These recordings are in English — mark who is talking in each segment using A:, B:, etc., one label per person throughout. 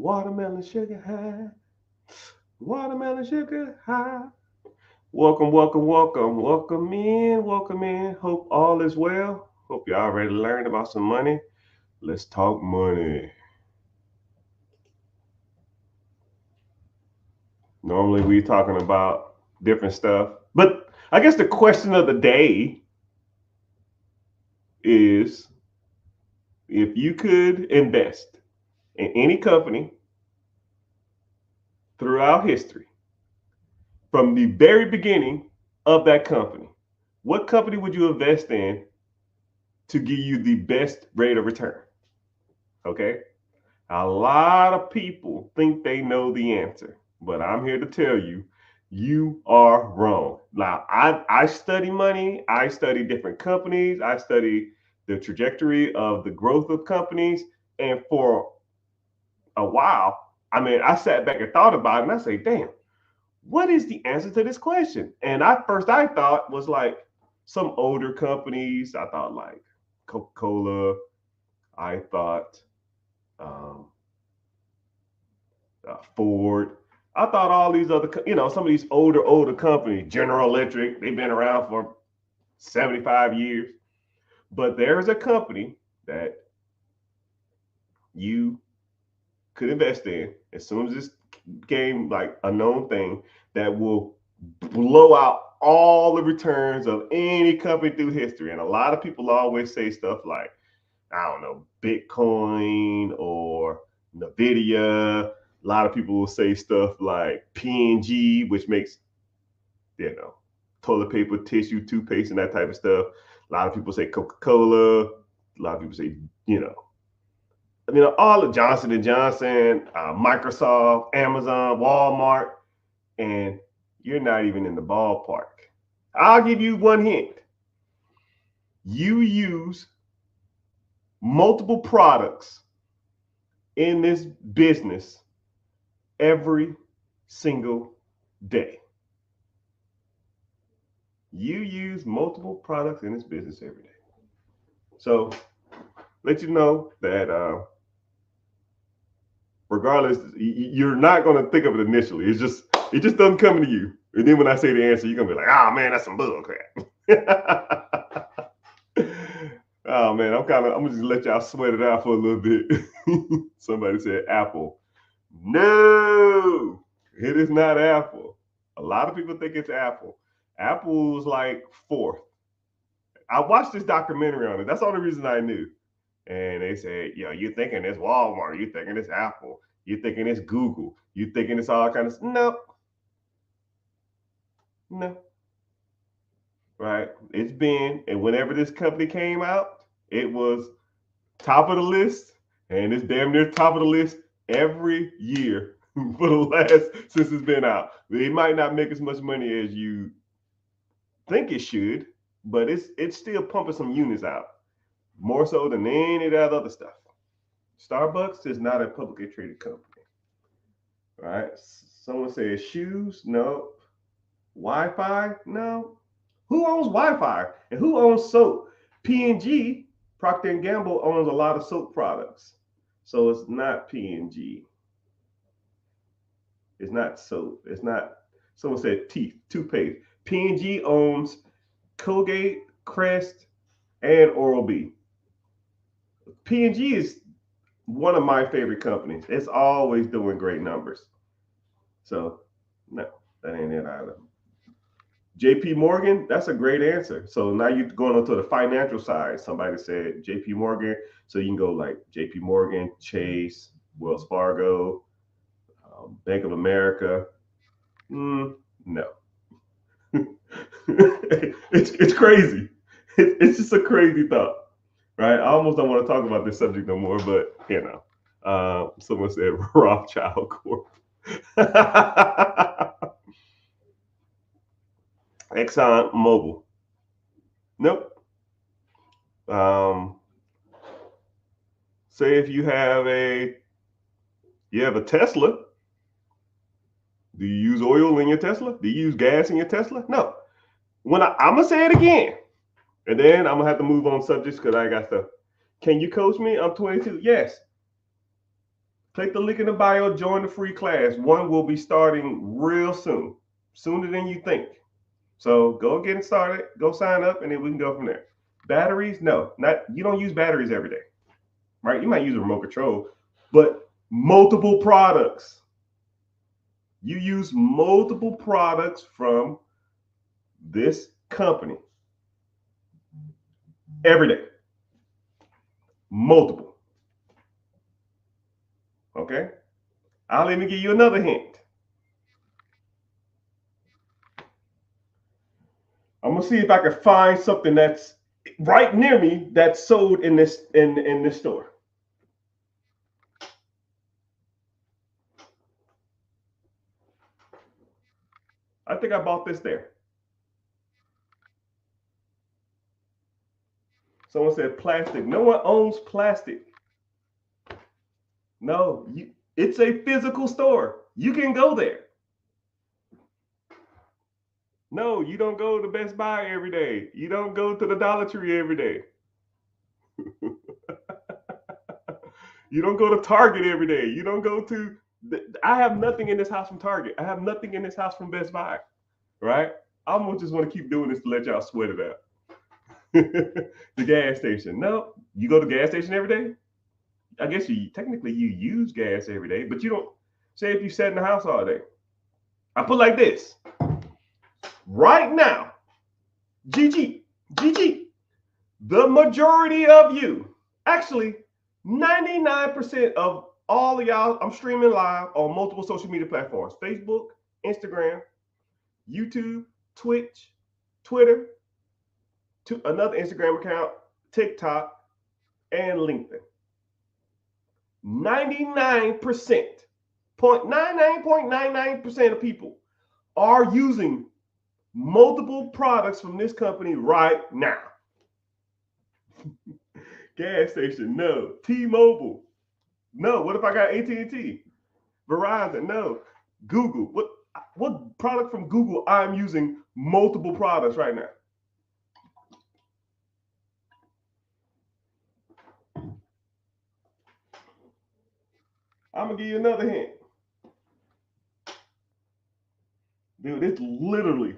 A: Watermelon sugar high. Watermelon sugar high. Welcome, welcome, welcome. Welcome in, welcome in. Hope all is well. Hope you already learned about some money. Let's talk money. Normally we talking about different stuff. But I guess the question of the day is if you could invest in any company throughout history, from the very beginning of that company, what company would you invest in to give you the best rate of return? Okay. A lot of people think they know the answer, but I'm here to tell you, you are wrong. Now, I study money, I study different companies, I study the trajectory of the growth of companies. And for a while, I sat back and thought about it and I say, damn, what is the answer to this question? And I thought was like some older companies. I thought like Coca-Cola. I thought um, Ford. I thought all these other, some of these older companies, General Electric, they've been around for 75 years. But there's a company that you could invest in as soon as this became like a known thing that will blow out all the returns of any company through history. And a lot of people always say stuff like, I don't know, Bitcoin or Nvidia. A lot of people will say stuff like P&G, which makes, toilet paper, tissue, toothpaste, and that type of stuff. A lot of people say Coca-Cola. A lot of people say, you know, all of Johnson and Johnson, Microsoft, Amazon, Walmart, and you're not even in the ballpark. I'll give you one hint. You use multiple products in this business every single day. You use multiple products in this business every day. So, let you know that regardless, you're not going to think of it initially. It just doesn't come to you. And then when I say the answer, you're gonna be like, "Oh man, that's some bull crap." Oh man, I'm gonna just let y'all sweat it out for a little bit. Somebody said Apple. No, it is not Apple. A lot of people think it's Apple. Apple's like fourth. I watched this documentary on it. That's the only reason I knew. And they said, you're thinking it's Walmart, you're thinking it's Apple, you're thinking it's Google, you're thinking it's all kinds of no, no, right? It's been, and whenever this company came out, it was top of the list, and it's damn near top of the list every year for the last since it's been out. It might not make as much money as you think it should, but it's still pumping some units out, more so than any of that other stuff. Starbucks is not a publicly traded company, right? Someone says shoes, no. Wi-Fi, no. Who owns Wi-Fi and who owns soap? P&G, Procter and Gamble owns a lot of soap products, so it's not P&G. It's not soap. It's not. Someone said teeth, toothpaste. P&G owns Colgate, Crest, and Oral-B. P&G is one of my favorite companies. It's always doing great numbers. So, no, that ain't it either. JP Morgan, that's a great answer. So now you're going on to the financial side. Somebody said JP Morgan. So you can go like JP Morgan, Chase, Wells Fargo, Bank of America. No. It's crazy. It's just a crazy thought, right? I almost don't want to talk about this subject no more, but someone said Rothschild Corp. Exxon Mobil. Nope. Um, say if you have a Tesla. Do you use oil in your Tesla? Do you use gas in your Tesla? No. I'm gonna say it again, and then I'm gonna have to move on subjects because I got stuff. Can you coach me? I'm 22. Yes. Click the link in the bio, join the free class. One will be starting real soon, sooner than you think. So go get it started, go sign up, and then we can go from there. Batteries, no, not you don't use batteries every day, right? You might use a remote control, but multiple products. You use multiple products from this company every day. Multiple. Okay? I'll even give you another hint. I'm gonna see if I can find something that's right near me that's sold in this in this store. I think I bought this there. Someone said plastic. No one owns plastic. No, it's a physical store. You can go there. No, you don't go to Best Buy every day. You don't go to the Dollar Tree every day. You don't go to Target every day. You don't go to. I have nothing in this house from Target. I have nothing in this house from Best Buy. Right? I just want to keep doing this to let y'all sweat it out. The gas station. No, you go to gas station every day. I guess you technically you use gas every day, but you don't. Say if you sat in the house all day. I put like this. Right now, GG, the majority of you, actually 99% of all of y'all, I'm streaming live on multiple social media platforms: Facebook, Instagram, YouTube, Twitch, Twitter, to another Instagram account, TikTok, and LinkedIn. 99%, 0.99% of people are using multiple products from this company right now. Gas station, no. T-Mobile, no. What if I got AT&T? Verizon, no. Google, what product from Google I'm using multiple products right now? I'm gonna give you another hint. Dude, it's literally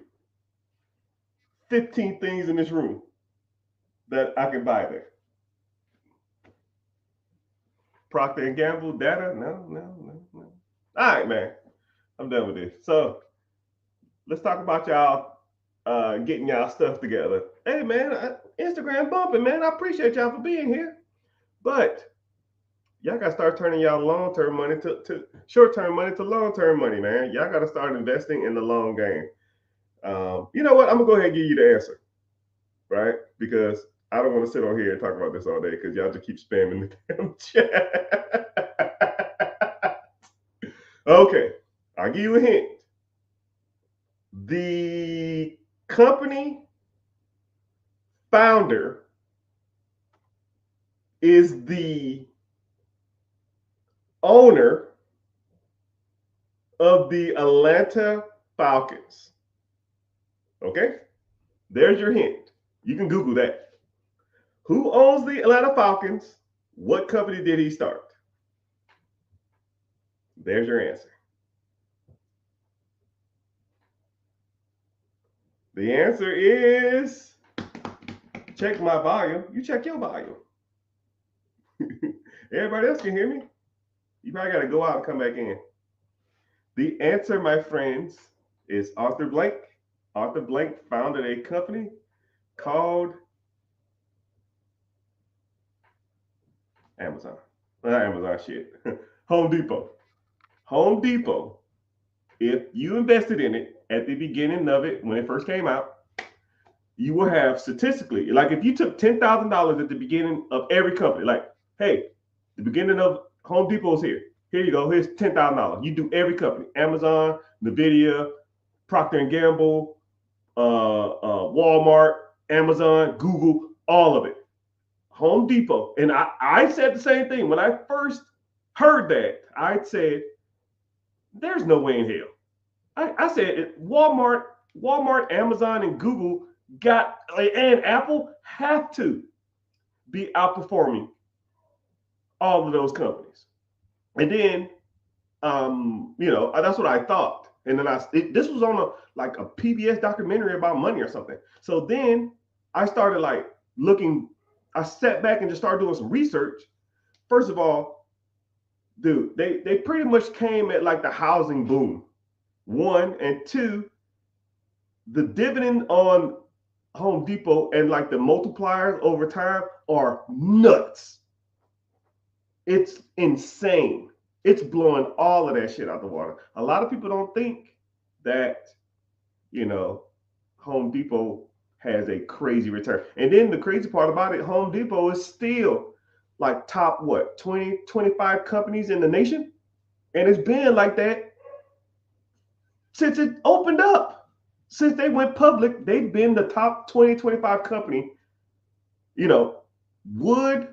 A: 15 things in this room that I can buy there. Procter & Gamble data? No. All right, man. I'm done with this. So let's talk about y'all getting y'all stuff together. Hey, man, Instagram bumping, man. I appreciate y'all for being here. But y'all got to start turning y'all long-term money to short-term money to long-term money, man. Y'all got to start investing in the long game. You know what? I'm going to go ahead and give you the answer, right? Because I don't want to sit on here and talk about this all day because y'all just keep spamming the damn chat. Okay, I'll give you a hint. The company founder is the owner of the Atlanta Falcons. Okay, there's your hint. You can Google that. Who owns the Atlanta Falcons? What company did he start? There's your answer. The answer is, check my volume. You check your volume. Everybody else can hear me. You probably got to go out and come back in. The answer, my friends, is Arthur Blank. Arthur Blank founded a company called Amazon. Not Amazon, shit. Home Depot. Home Depot, if you invested in it at the beginning of it, when it first came out, you will have statistically, like if you took $10,000 at the beginning of every company, like, hey, the beginning of Home Depot's here. Here you go. Here's $10,000. You do every company: Amazon, NVIDIA, Procter & Gamble, Walmart, Amazon, Google, all of it. Home Depot. And I said the same thing. When I first heard that, I said, there's no way in hell. I said Walmart, Amazon, and Google and Apple have to be outperforming all of those companies, And then, that's what I thought. And then this was on a PBS documentary about money or something. So then I started looking. I sat back and just started doing some research. First of all, dude, they pretty much came at the housing boom. One and two, the dividend on Home Depot and the multipliers over time are nuts. It's insane. It's blowing all of that shit out the water. A lot of people don't think that, Home Depot has a crazy return. And then the crazy part about it, Home Depot is still top 20, 25 companies in the nation. And it's been like that since it opened up. Since they went public, they've been the top 20, 25 company. Wood,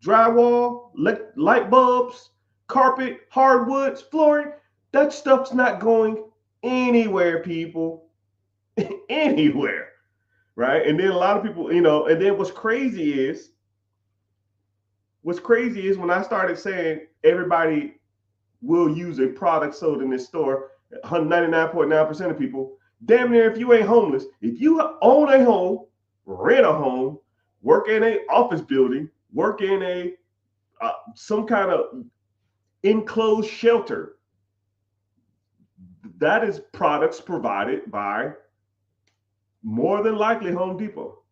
A: drywall, light bulbs, carpet, hardwoods, flooring. That stuff's not going anywhere, people. Anywhere. Right? And then a lot of people, and then what's crazy is when I started saying everybody will use a product sold in this store, 99.9% of people, damn near, if you ain't homeless, if you own a home, rent a home, work in an office building, work in a some kind of enclosed shelter, that is products provided by more than likely Home Depot.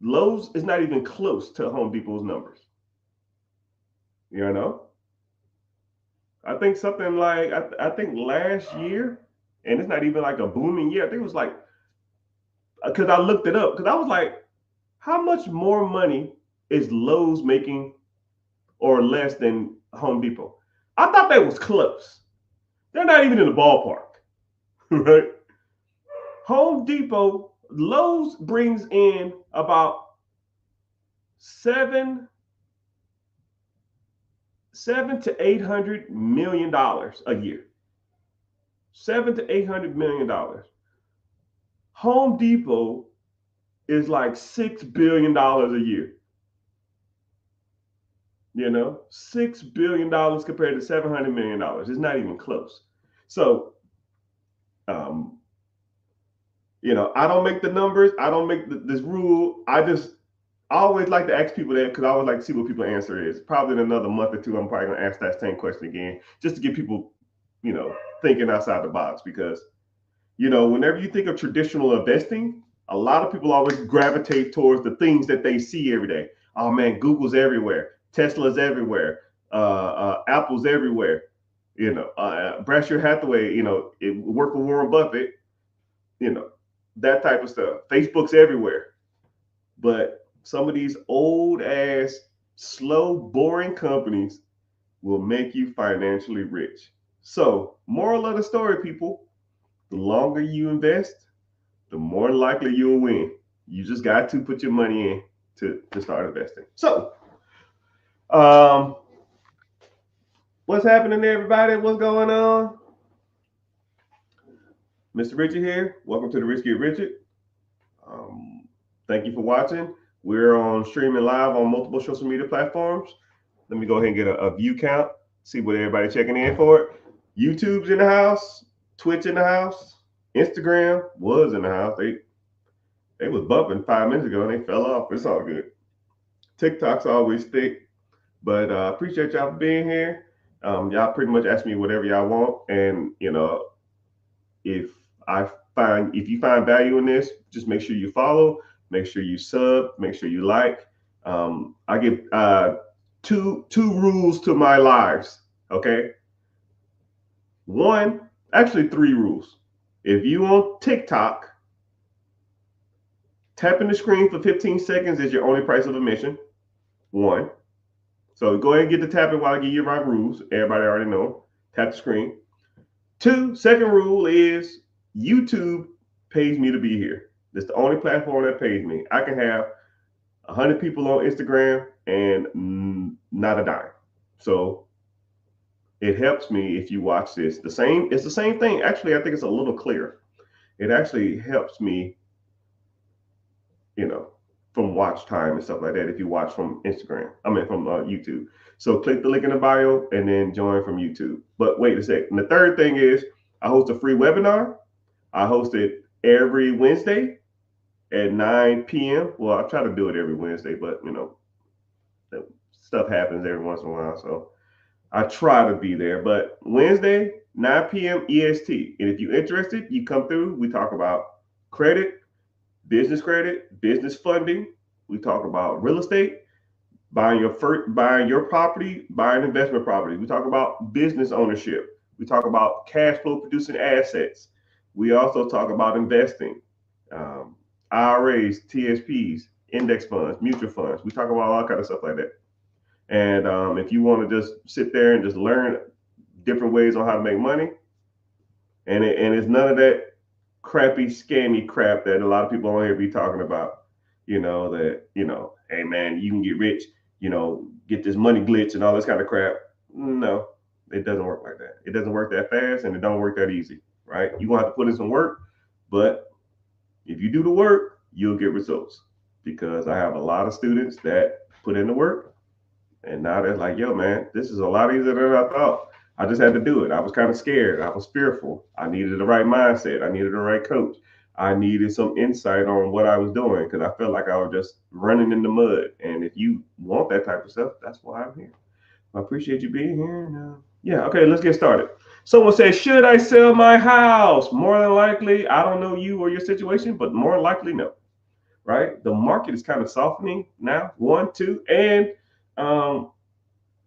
A: Lowe's is not even close to Home Depot's numbers. I think something I think last year, and it's not even a booming year. I think it was because I looked it up, because I was like, how much more money is Lowe's making or less than Home Depot? I thought that was close. They're not even in the ballpark, right? Home Depot, Lowe's brings in about $700 to $800 million a year. $700 to $800 million. Home Depot is $6 billion a year. $6 billion compared to $700 million. It's not even close. So, I don't make the numbers. I don't make this rule. I always like to ask people that, because I always like to see what people's answer is. Probably in another month or two, I'm probably going to ask that same question again, just to get people, thinking outside the box. Because, whenever you think of traditional investing, a lot of people always gravitate towards the things that they see every day. Oh man, Google's everywhere. Tesla's everywhere. Apple's everywhere. Berkshire Hathaway, it worked with Warren Buffett, that type of stuff. Facebook's everywhere. But some of these old ass, slow, boring companies will make you financially rich. So, moral of the story, people, the longer you invest, the more likely you'll win. You just got to put your money in to start investing. So, what's happening there, everybody? What's going on? Mr. Richard here. Welcome to the Rich Get Richard. Thank you for watching. We're on streaming live on multiple social media platforms. Let me go ahead and get a view count, see what everybody checking in for. YouTube's in the house, Twitch in the house, Instagram was in the house. They was bumping 5 minutes ago and they fell off. It's all good. TikTok's always thick, but appreciate y'all for being here. Y'all pretty much ask me whatever y'all want, and if you find value in this, just make sure you follow, make sure you sub, make sure you like. I give two rules to my lives. Okay. One, actually 3 rules. If you on TikTok, tapping the screen for 15 seconds is your only price of admission. 1. So go ahead and get the tapping while I give you my rules. Everybody already know. Tap the screen. 2, second rule is YouTube pays me to be here. It's the only platform that pays me. I can have 100 people on Instagram and not a dime. So it helps me if you watch this. It's the same thing. Actually, I think it's a little clearer. It actually helps me, from watch time and stuff like that if you watch from Instagram. I mean from YouTube. So click the link in the bio and then join from YouTube. But wait a second. And the third thing is I host a free webinar. I host it every Wednesday at 9 p.m. Well, I try to do it every Wednesday, but stuff happens every once in a while. So I try to be there. But Wednesday, 9 p.m. EST. And if you're interested, you come through. We talk about credit, business funding. We talk about real estate, buying your property, buying investment property. We talk about business ownership. We talk about cash flow producing assets. We also talk about investing, IRAs, TSPs, index funds, mutual funds. We talk about all kind of stuff like that. And if you want to just sit there and just learn different ways on how to make money, and it's none of that crappy, scammy crap that a lot of people on here be talking about, hey man, you can get rich, get this money glitch and all this kind of crap. No, it doesn't work like that. It doesn't work that fast and it don't work that easy, right? You're gonna have to put in some work, but if you do the work, you'll get results, because I have a lot of students that put in the work and now they're like, yo man, this is a lot easier than I thought. I just had to do it. I was kind of scared. I was fearful. I needed the right mindset. I needed the right coach. I needed some insight on what I was doing because I felt like I was just running in the mud. And if you want that type of stuff, that's why I'm here. I appreciate you being here. Yeah, okay, let's get started. Someone says, should I sell my house? More than likely, I don't know you or your situation, but more than likely, no. Right? The market is kind of softening now. 1, 2, and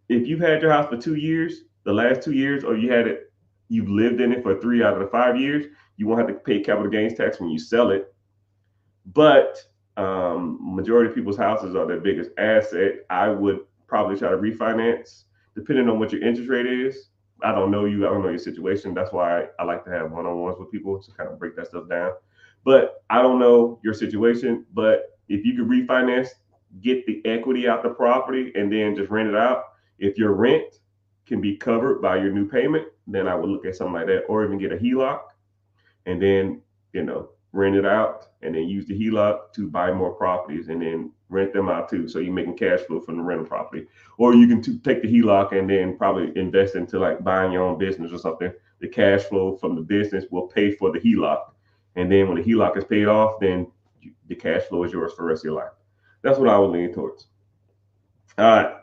A: if you've had your house for 2 years, the last 2 years, or you've lived in it for 3 out of the 5 years, you won't have to pay capital gains tax when you sell it. But majority of people's houses are their biggest asset. I would probably try to refinance, depending on what your interest rate is. I don't know you. I don't know your situation. That's why I like to have one-on-ones with people to kind of break that stuff down. But I don't know your situation. But if you could refinance, get the equity out the property, and then just rent it out. If your rent can be covered by your new payment, then I would look at something like that, or even get a HELOC and then, rent it out and then use the HELOC to buy more properties and then rent them out too. So you're making cash flow from the rental property, or you can take the HELOC and then probably invest into like buying your own business or something. The cash flow from the business will pay for the HELOC. And then when the HELOC is paid off, then the cash flow is yours for the rest of your life. That's what I would lean towards. All right.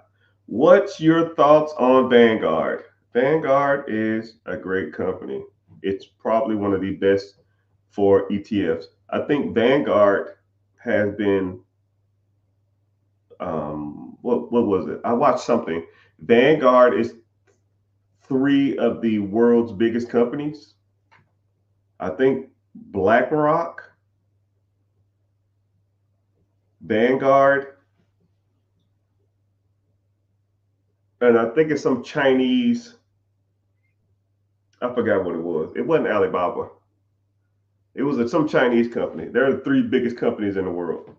A: What's your thoughts on Vanguard? Vanguard is a great company. It's probably one of the best for ETFs. I think Vanguard has been, what was it? I watched something. Vanguard is 3 of the world's biggest companies. I think BlackRock, Vanguard, and I think it's some Chinese, I forgot what it was. It wasn't Alibaba. It was some Chinese company. They're the 3 biggest companies in the world.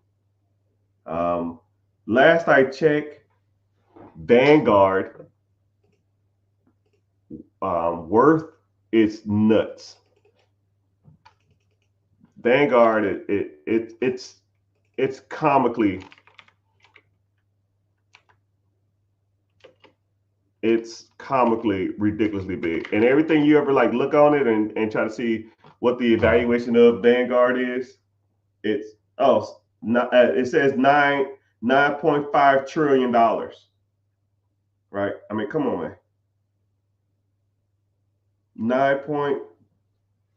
A: Last I checked, Vanguard worth is nuts. Vanguard, it's comically, ridiculously big. And everything you ever like look on it and try to see what the evaluation of Vanguard is, it says $9.5 trillion. Right? I mean, come on, man.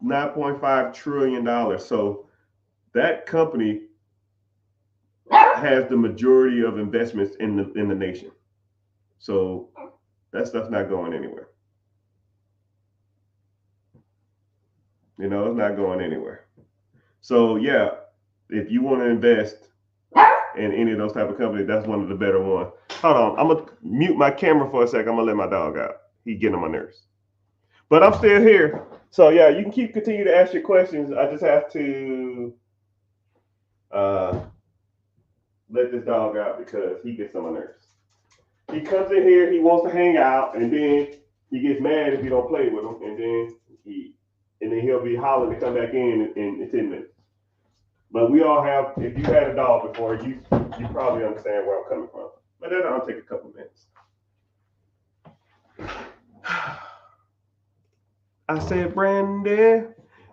A: $9.5 trillion. So that company has the majority of investments in the nation. So that stuff's not going anywhere. It's not going anywhere. So yeah, if you want to invest in any of those type of companies, that's one of the better ones. Hold on, I'm gonna mute my camera for a sec. I'm gonna let my dog out. He's getting on my nerves. But I'm still here. So yeah, you can continue to ask your questions. I just have to let this dog out because he gets on my nerves. He comes in here, he wants to hang out, and then he gets mad if you don't play with him, and then he'll be hollering to come back in 10 minutes. But we all have. If you had a dog before, you probably understand where I'm coming from. But that'll take a couple minutes. I said, Brandy,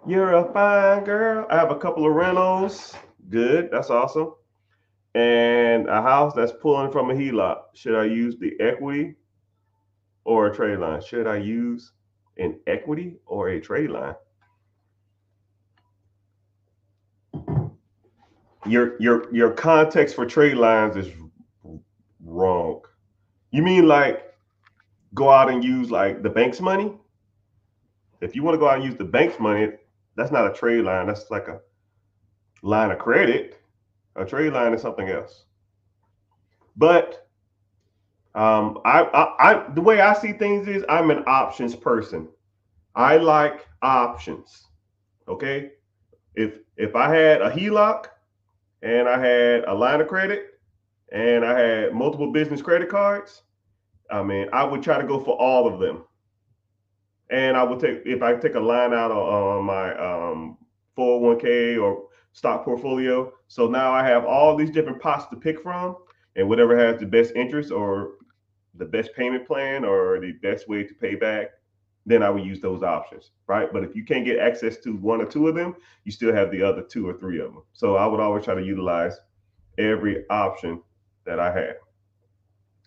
A: you're a fine girl. I have a couple of rentals. Good, that's awesome. And a house that's pulling from a HELOC. Should I use the equity or a trade line? Should I use an equity or a trade line? Your context for trade lines is wrong. You mean like go out and use like the bank's money? If you want to go out and use the bank's money, that's not a trade line. That's like a line of credit. A trade line is something else. But the way I see things is I'm an options person. I like options. Okay, if I had a HELOC and I had a line of credit and I had multiple business credit cards, I mean, I would try to go for all of them. And I would take, if I take a line out on my 401k or stock portfolio. So now I have all these different pots to pick from, and whatever has the best interest or the best payment plan or the best way to pay back, then I would use those options, right? But if you can't get access to one or two of them, you still have the other two or three of them. So I would always try to utilize every option that I had.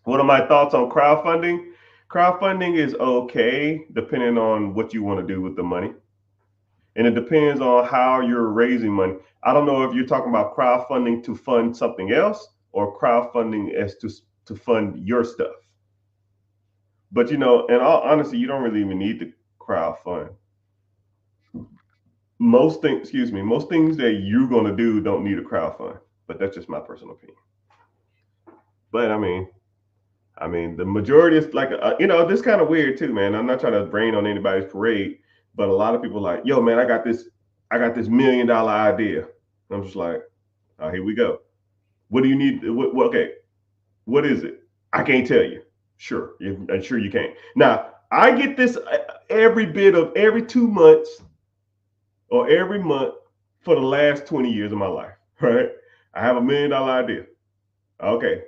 A: What are my thoughts on crowdfunding? Crowdfunding is okay depending on what you want to do with the money. And it depends on how you're raising money. I don't know if you're talking about crowdfunding to fund something else or crowdfunding as to fund your stuff. But in all honesty, you don't really even need to crowdfund. Most things that you're gonna do don't need a crowdfund. But that's just my personal opinion. But I mean, the majority is like, this kind of weird too, man. I'm not trying to rain on anybody's parade, but a lot of people are like, yo, man, I got this $1 million idea. I'm just like, oh, here we go. What do you need? Okay, what is it? I can't tell you. Sure, I'm sure you can't. Now, I get this every 2 months or every month for the last 20 years of my life, right? I have $1 million idea. Okay,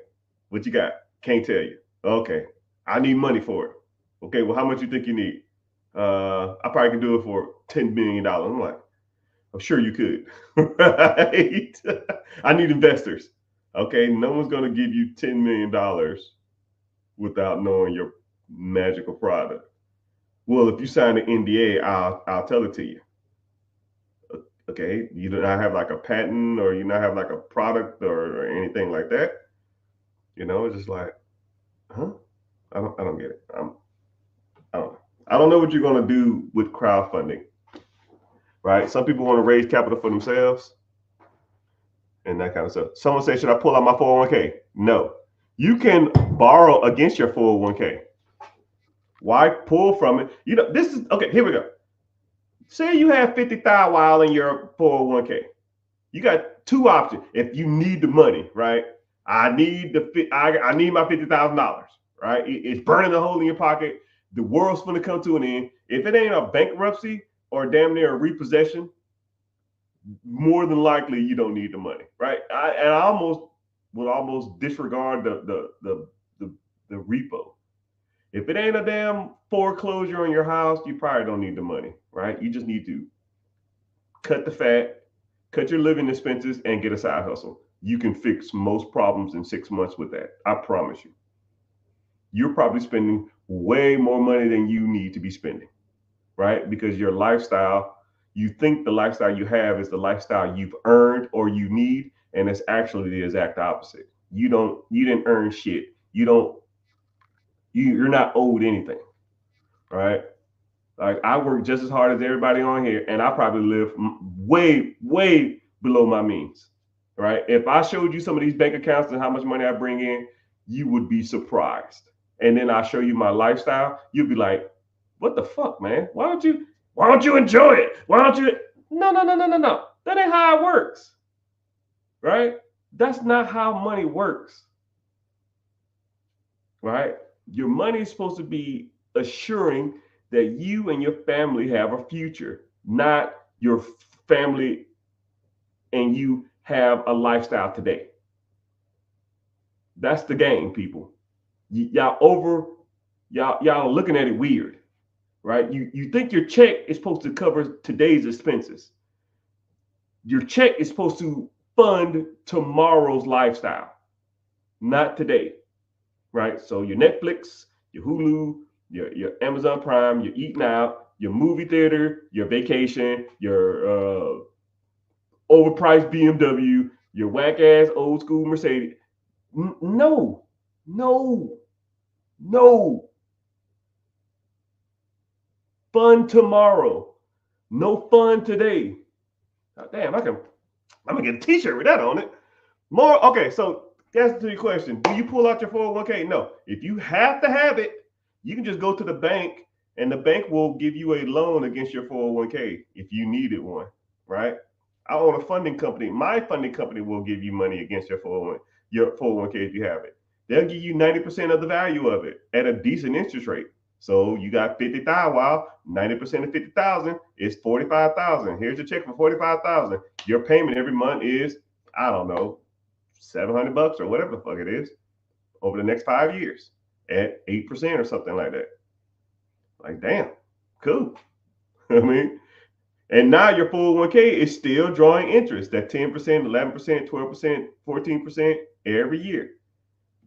A: what you got? Can't tell you. Okay, I need money for it. Okay, well, how much you think you need? I probably can do it for $10 million. I'm like, I'm sure you could, right? I need investors. Okay, no one's gonna give you $10 million without knowing your magical product. Well, if you sign an NDA, I'll tell it to you. Okay, you do not have like a patent or you not have like a product or anything like that. It's just like, huh? I don't get it. I don't know. I don't know what you're gonna do with crowdfunding, right? Some people want to raise capital for themselves and that kind of stuff. Someone said, should I pull out my 401k? No. You can borrow against your 401k. Why pull from it? This is okay. Here we go. Say you have 50,000 while in your 401k. You got two options. If you need the money, right? I need my $50,000, right? It's burning a hole in your pocket. The world's going to come to an end. If it ain't a bankruptcy or damn near a repossession, more than likely you don't need the money, right? I would almost disregard the repo. If it ain't a damn foreclosure on your house, you probably don't need the money, right? You just need to cut the fat, cut your living expenses, and get a side hustle. You can fix most problems in 6 months with that. I promise you. You're probably spending way more money than you need to be spending, right? Because your lifestyle, you think the lifestyle you have is the lifestyle you've earned or you need, and it's actually the exact opposite. You didn't earn shit. You're not owed anything, right? Like I work just as hard as everybody on here, and I probably live way, way below my means, right? If I showed you some of these bank accounts and how much money I bring in, you would be surprised. And then I show you my lifestyle, you'd be like, "What the fuck, man? Why don't you enjoy it? Why don't you?" No, no, no, no, no, no. That ain't how it works, right? That's not how money works, right? Your money is supposed to be assuring that you and your family have a future, not your family and you have a lifestyle today. That's the game, people. Y'all looking at it weird, right? You think your check is supposed to cover today's expenses. Your check is supposed to fund tomorrow's lifestyle, not today, right? So your Netflix, your Hulu, your Amazon Prime, your eating out, your movie theater, your vacation, your overpriced BMW, your whack ass old school Mercedes. No, no, no. Fun tomorrow. No fun today. Oh, damn, I'm gonna get a t-shirt with that on it. More okay, so answer to your question. Do you pull out your 401k? No. If you have to have it, you can just go to the bank and the bank will give you a loan against your 401k if you needed one, right? I own a funding company. My funding company will give you money against your 401k if you have it. They'll give you 90% of the value of it at a decent interest rate. So you got 50,000. Wow, 90% of 50,000 is 45,000. Here's your check for 45,000. Your payment every month is, I don't know, $700 or whatever the fuck it is over the next 5 years at 8% or something like that. Like, damn, cool. I mean, and now your 401k is still drawing interest, that 10%, 11%, 12%, 14% every year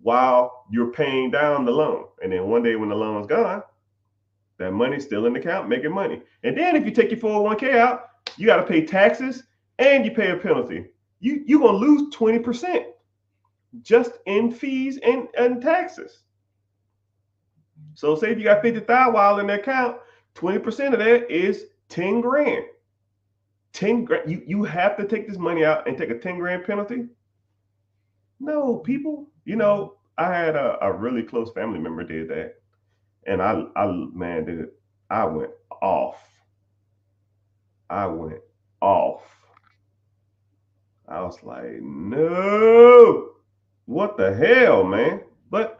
A: while you're paying down the loan. And then one day when the loan's gone, that money's still in the account making money. And then if you take your 401k out, you got to pay taxes and you pay a penalty. You're going to lose 20% just in fees and taxes. So say if you got 50,000 while in the account, 20% of that is 10 grand. 10 grand. You have to take this money out and take a 10 grand penalty? No, people. You know, I had a really close family member did that. And I went off. I went off. I was like, no, what the hell, man? But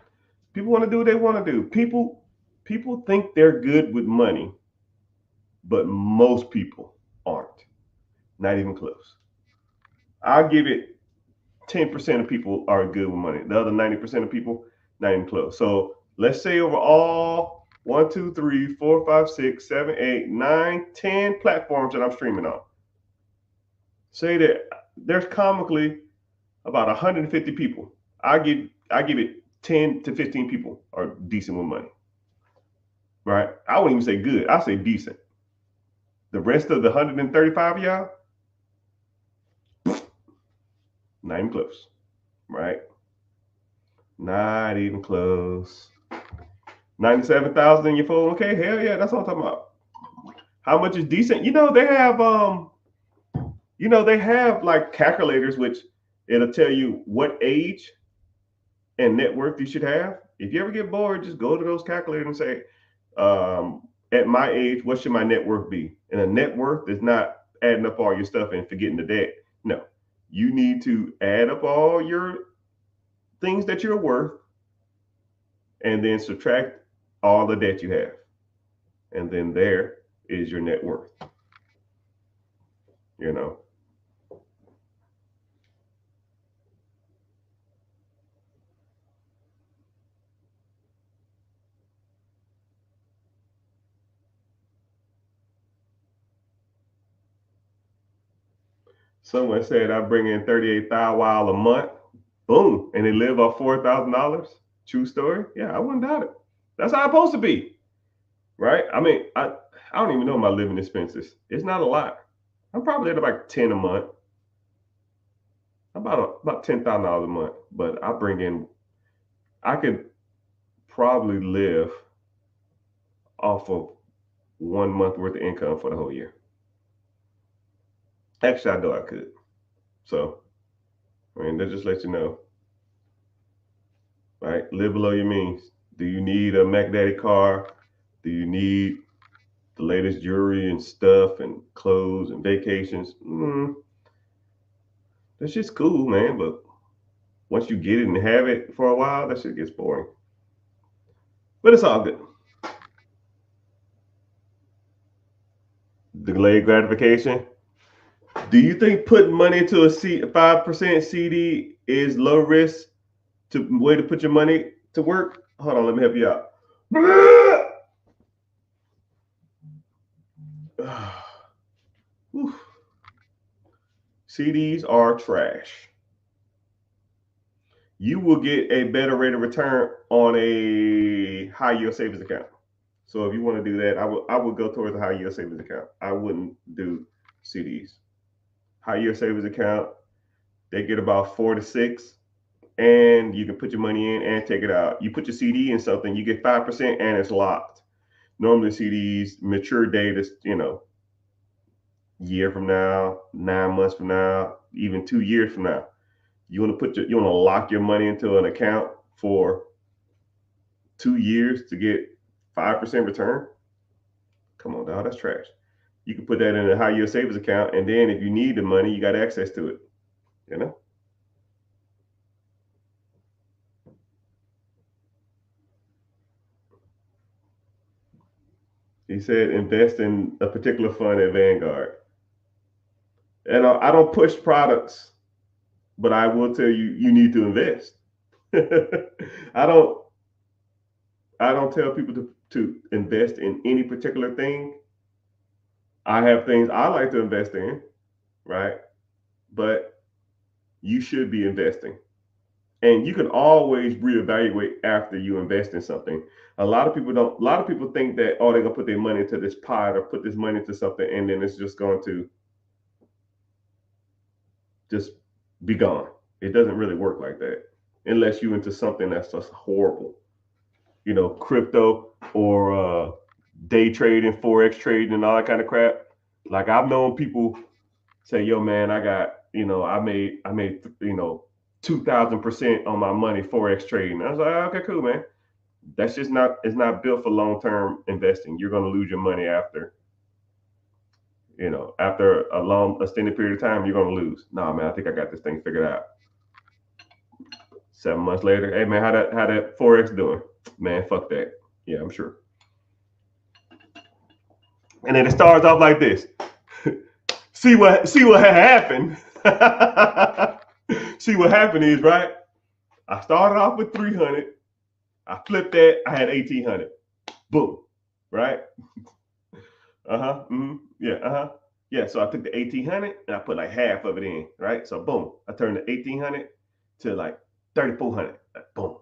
A: people want to do what they want to do. People think they're good with money, but most people aren't. Not even close. I'll give it 10% of people are good with money. The other 90% of people, not even close. So let's say overall 1, 2, 3, 4, 5, 6, 7, 8, 9, 10 platforms that I'm streaming on. Say that there's comically about 150 people. I give it 10 to 15 people are decent with money. Right? I wouldn't even say good. I say decent. The rest of the 135 of y'all, not even close. Right? Not even close. 97,000 in your 401k? Hell yeah, that's what I'm talking about. How much is decent? They have like calculators which it'll tell you what age and net worth you should have. If you ever get bored, just go to those calculators and say, at my age, what should my net worth be? And a net worth is not adding up all your stuff and forgetting the debt. No, you need to add up all your things that you're worth and then subtract all the debt you have. And then there is your net worth. You know. Someone said I bring in 38,000 a month. Boom. And they live off $4,000. True story. Yeah, I wouldn't doubt it. That's how it's supposed to be. Right? I mean, I don't even know my living expenses. It's not a lot. I'm probably at about 10 a month. About $10,000 a month. But I could probably live off of 1 month worth of income for the whole year. Actually, I know I could. So, I mean, that just lets you know, right? Live below your means. Do you need a Mac Daddy car? Do you need the latest jewelry and stuff and clothes and vacations? That's just cool, man. But once you get it and have it for a while, that shit gets boring. But it's all good. Delayed gratification. Do you think putting money into a 5% CD is low risk to way to put your money to work? Hold on, let me help you out. CDs are trash. You will get a better rate of return on a high yield savings account. So if you want to do that, I would go towards a high yield savings account. I wouldn't do CDs. High yield savings account, they get about 4 to 6, and you can put your money in and take it out. You put your CD in something, you get 5%, and it's locked. Normally CDs mature date is, year from now, 9 months from now, even 2 years from now. You want to lock your money into an account for 2 years to get 5% return? Come on, dog, that's trash. You can put that in a high yield savings account, and then if you need the money, you got access to it. He said invest in a particular fund at Vanguard. And I don't push products, but I will tell you, you need to invest. I don't tell people to invest in any particular thing. I have things I like to invest in, right? But you should be investing. And you can always reevaluate after you invest in something. A lot of people think that, oh, they're gonna put their money into this pot or put this money into something, and then it's just going to just be gone. It doesn't really work like that unless you're into something that's just horrible, crypto or day trading, forex trading, and all that kind of crap. Like I've known people say, "Yo, man, I got, I made 2,000% on my money forex trading." I was like, "Okay, cool, man. That's just not. It's not built for long-term investing. You're gonna lose your money after." After a long extended period of time, you're gonna lose. Nah, man, I think I got this thing figured out. 7 months later, hey man, how that forex doing? Man, fuck that. Yeah, I'm sure. And then it starts off like this. see what happened. See what happened is, right? I started off with 300. I flipped that. I had 1,800. Boom. Right? Yeah. Yeah. So I took the 1,800 and I put like half of it in. Right? So boom. I turned the 1,800 to like 3,400. Boom.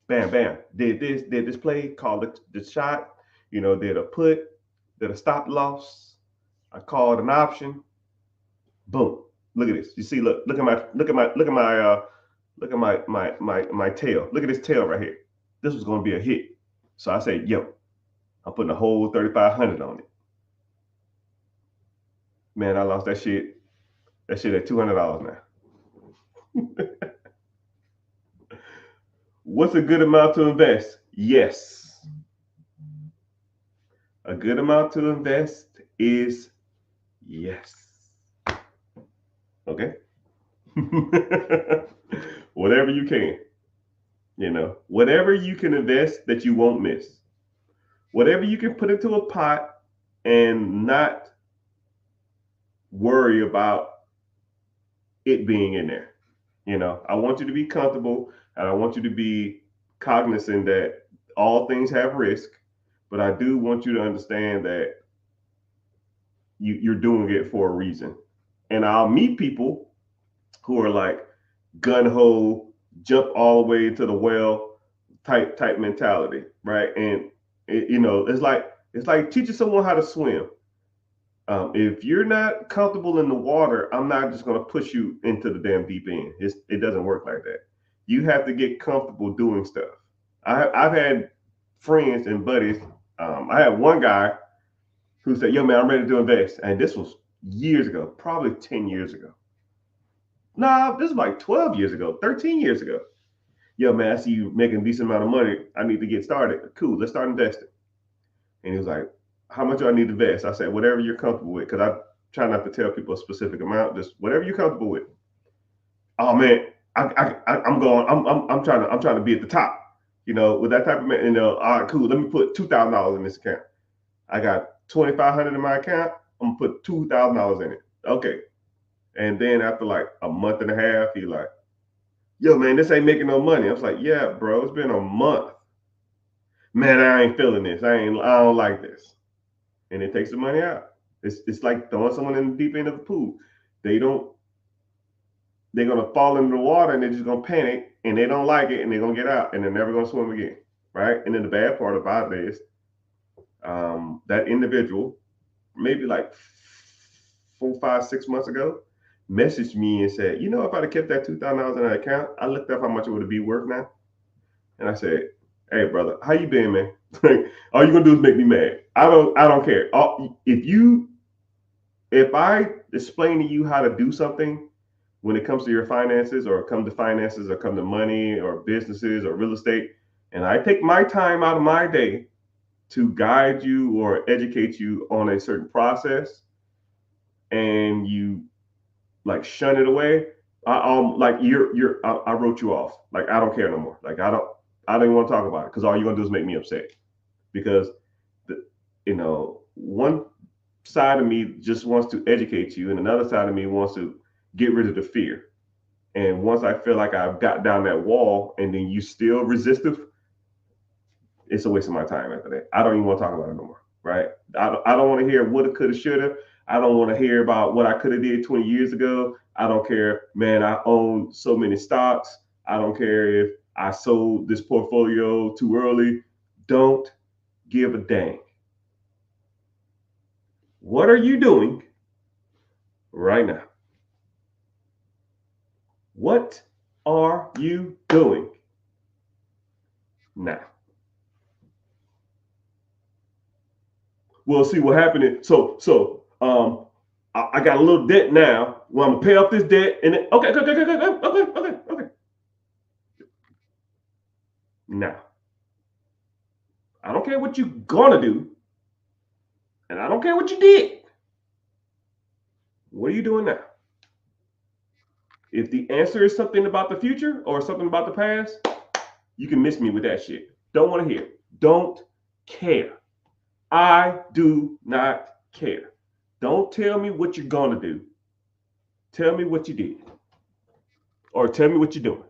A: Bam, bam. Did this play, called the shot. Did a put, did a stop loss. I called an option. Boom. Look at this. You see, look at my tail. Look at this tail right here. This was going to be a hit. So I said, yo, I'm putting a whole 3,500 on it. Man, I lost that shit. That shit at $200 now. What's a good amount to invest? Yes. A good amount to invest is yes. Okay? Whatever you can. Whatever you can invest that you won't miss. Whatever you can put into a pot and not worry about it being in there. I want you to be comfortable, and I want you to be cognizant that all things have risk, but I do want you to understand that you're doing it for a reason. And I'll meet people who are like gun ho, jump all the way into the well type mentality, right? And it's like teaching someone how to swim. If you're not comfortable in the water, I'm not just going to push you into the damn deep end. It doesn't work like that. You have to get comfortable doing stuff. I've had friends and buddies. I had one guy who said, "Yo, man, I'm ready to invest," and this was years ago, probably 10 years ago. Nah, this is like 12 years ago, 13 years ago. "Yo, man, I see you making a decent amount of money. I need to get started." Cool, let's start investing. And he was like, "How much do I need to invest?" I said, "Whatever you're comfortable with," because I try not to tell people a specific amount, just whatever you're comfortable with. Oh man, I'm going. I'm trying to be at the top. With that type of man. All right, cool. Let me put $2,000 in this account. I got 2,500 in my account. I'm gonna put $2,000 in it. Okay. And then after like a month and a half, he like, yo, man, this ain't making no money. I was like, yeah, bro, it's been a month. Man, I ain't feeling this. I don't like this. And it takes the money out. It's like throwing someone in the deep end of the pool. They don't they're gonna fall into the water and they're just gonna panic and they don't like it and they're gonna get out and they're never gonna swim again. Right. And then the bad part about it is that individual, maybe like 4, 5, 6 months ago, messaged me and said, you know, if I'd have kept that $2,000 in that account, I looked up how much it would be worth now. And I said, hey brother, how you been, man? All you gonna do is make me mad. I don't care. If I explain to you how to do something when it comes to your finances or come to finances or come to money or businesses or real estate, and I take my time out of my day to guide you or educate you on a certain process and you like shun it away, like I wrote you off. Like I don't care no more. Like I don't even want to talk about it because all you're gonna do is make me upset. Because the, one side of me just wants to educate you, and another side of me wants to get rid of the fear. And once I feel like I've got down that wall, and then you still resistive, it's a waste of my time after that. I don't even want to talk about it no more. Right? I don't want to hear woulda, coulda, shoulda. I don't want to hear about what I could have did 20 years ago. I don't care, man. I own so many stocks. I don't care if I sold this portfolio too early. Don't give a dang. What are you doing right now? What are you doing now? Well, see what happened. I got a little debt now. Well, I'm gonna pay off this debt, and then, okay. Now, I don't care what you're gonna do, and I don't care what you did. What are you doing now? If the answer is something about the future or something about the past, you can miss me with that shit. Don't want to hear. Don't care. I do not care. Don't tell me what you're gonna do. Tell me what you did, or tell me what you're doing.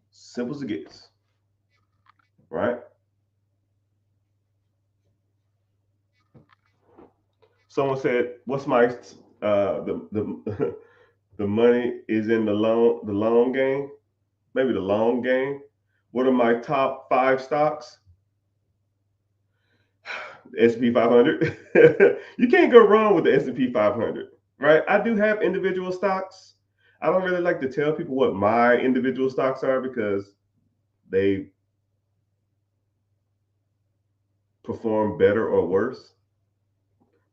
A: Simple as it gets, right? Someone said, "What's my the the money is in the long game, maybe the long game. What are my top 5 stocks? S&P 500. You can't go wrong with the S&P 500, right? I do have individual stocks. I don't really like to tell people what my individual stocks are because they perform better or worse.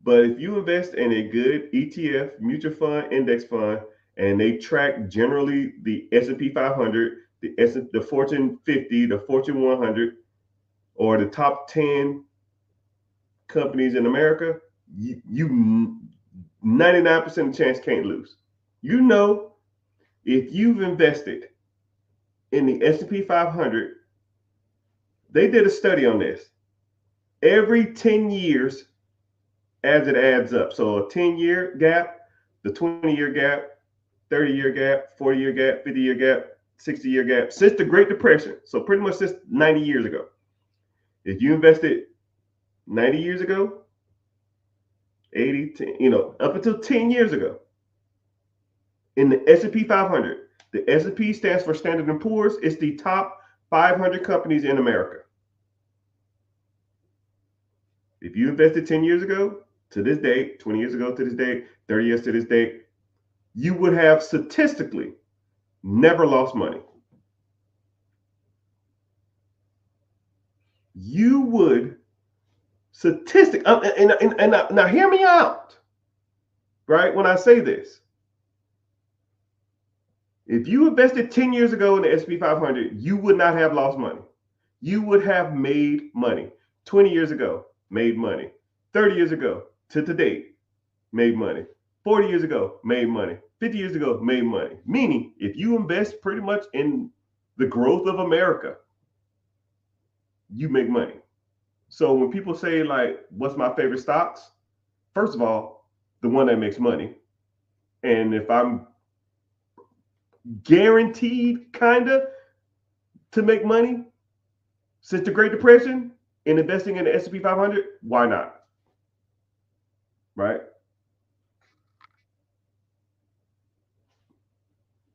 A: But if you invest in a good ETF, mutual fund, index fund, and they track generally the S&P 500, the Fortune 50, the Fortune 100, or the top 10 companies in America, you 99% chance can't lose. You know, if you've invested in the S&P 500, they did a study on this. Every 10 years as it adds up. So a 10-year gap, the 20-year gap, 30-year gap, 40-year gap, 50-year gap, 60-year gap, since the Great Depression. So pretty much since 90 years ago. If you invested 90 years ago, 80, 10, up until 10 years ago, in the S&P 500, the S&P stands for Standard & Poor's. It's the top 500 companies in America. If you invested 10 years ago to this date, 20 years ago to this date, 30 years to this date, you would have statistically never lost money. You would and now hear me out, right? When I say this, if you invested 10 years ago in the S&P 500, you would not have lost money. You would have made money. 20 years ago, made money. 30 years ago to today, made money. 40 years ago, made money. 50 years ago, made money. Meaning, if you invest pretty much in the growth of America, you make money. So when people say like, what's my favorite stocks? First of all, the one that makes money. And if I'm guaranteed kinda to make money since the Great Depression in investing in the S&P 500, why not? Right?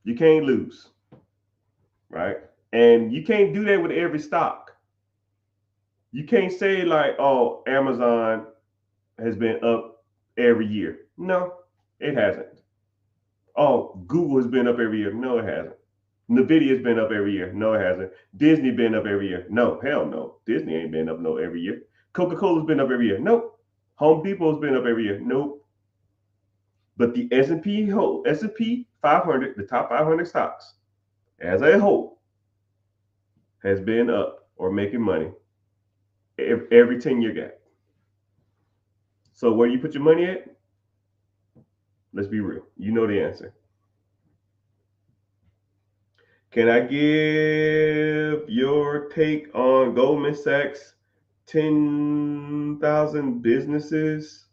A: You can't lose, right? And you can't do that with every stock. You can't say like, oh, Amazon has been up every year. No, it hasn't. Oh, Google has been up every year. No, it hasn't. Nvidia has been up every year. No, it hasn't. Disney been up every year. No, hell no. Disney ain't been up no every year. Coca-Cola's been up every year. Nope. Home Depot's been up every year. Nope. But the S&P 500, the top 500 stocks, as a whole, has been up or making money every 10-year gap. So where you put your money at? Let's be real. You know the answer. Can I give your take on Goldman Sachs 10,000 businesses?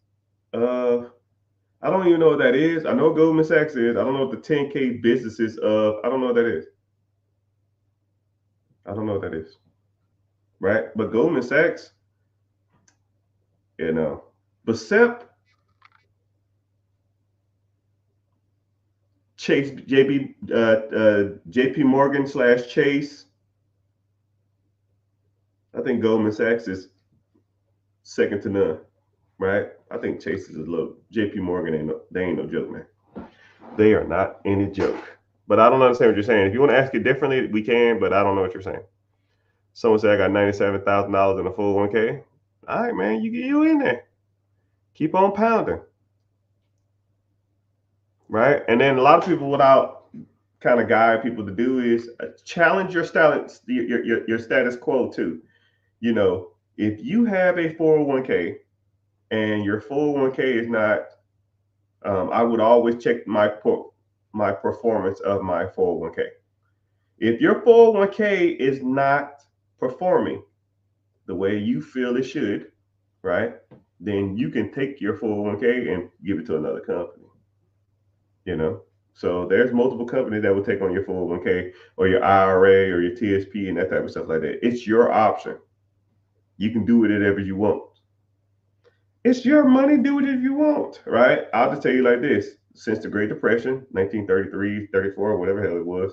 A: I don't even know what that is. I know what Goldman Sachs is. I don't know what the 10K businesses of. I don't know what that is. I don't know what that is. Right? But Goldman Sachs, you know, Bicep, Chase, JP Morgan / Chase. I think Goldman Sachs is second to none, right? I think Chase is a little. JP Morgan ain't no joke, man. They are not any joke. But I don't understand what you're saying. If you want to ask it differently, we can, but I don't know what you're saying. Someone said I got $97,000 in a 401k. All right, man, you in there. Keep on pounding. Right? And then a lot of people without kind of guide people to do is challenge your status quo too. You know, if you have a 401k and your 401k is not, I would always check my performance of my 401k. If your 401k is not performing the way you feel it should, right? Then you can take your 401k and give it to another company. You know, so there's multiple companies that will take on your 401k or your IRA or your TSP and that type of stuff like that. It's your option. You can do it whatever you want. It's your money. Do it if you want, right? I'll just tell you like this: since the Great Depression, 1933, 34, whatever hell it was,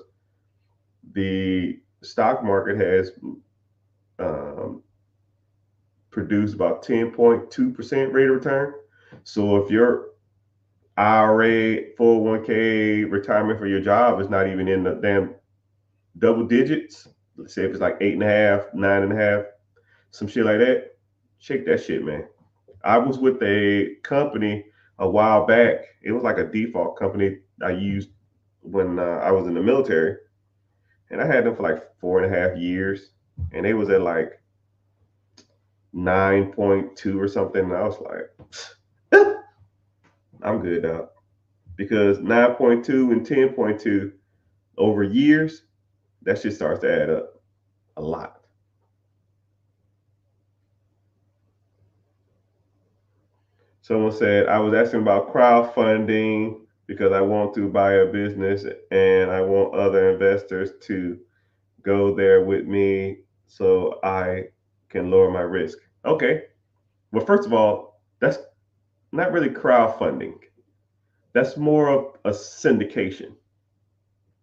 A: the stock market has produced about 10.2% rate of return. So if your IRA, 401k, retirement for your job is not even in the damn double digits. Let's say if it's like 8.5, 9.5, some shit like that. Shake that shit, man. I was with a company a while back. It was like a default company I used when I was in the military, and I had them for like 4.5 years, and they was at like 9.2 or something. And I was like, I'm good, dog. Because 9.2 and 10.2 over years, that shit starts to add up a lot. Someone said, I was asking about crowdfunding because I want to buy a business and I want other investors to go there with me so I can lower my risk. Okay. Well, first of all, that's not really crowdfunding. That's more of a syndication.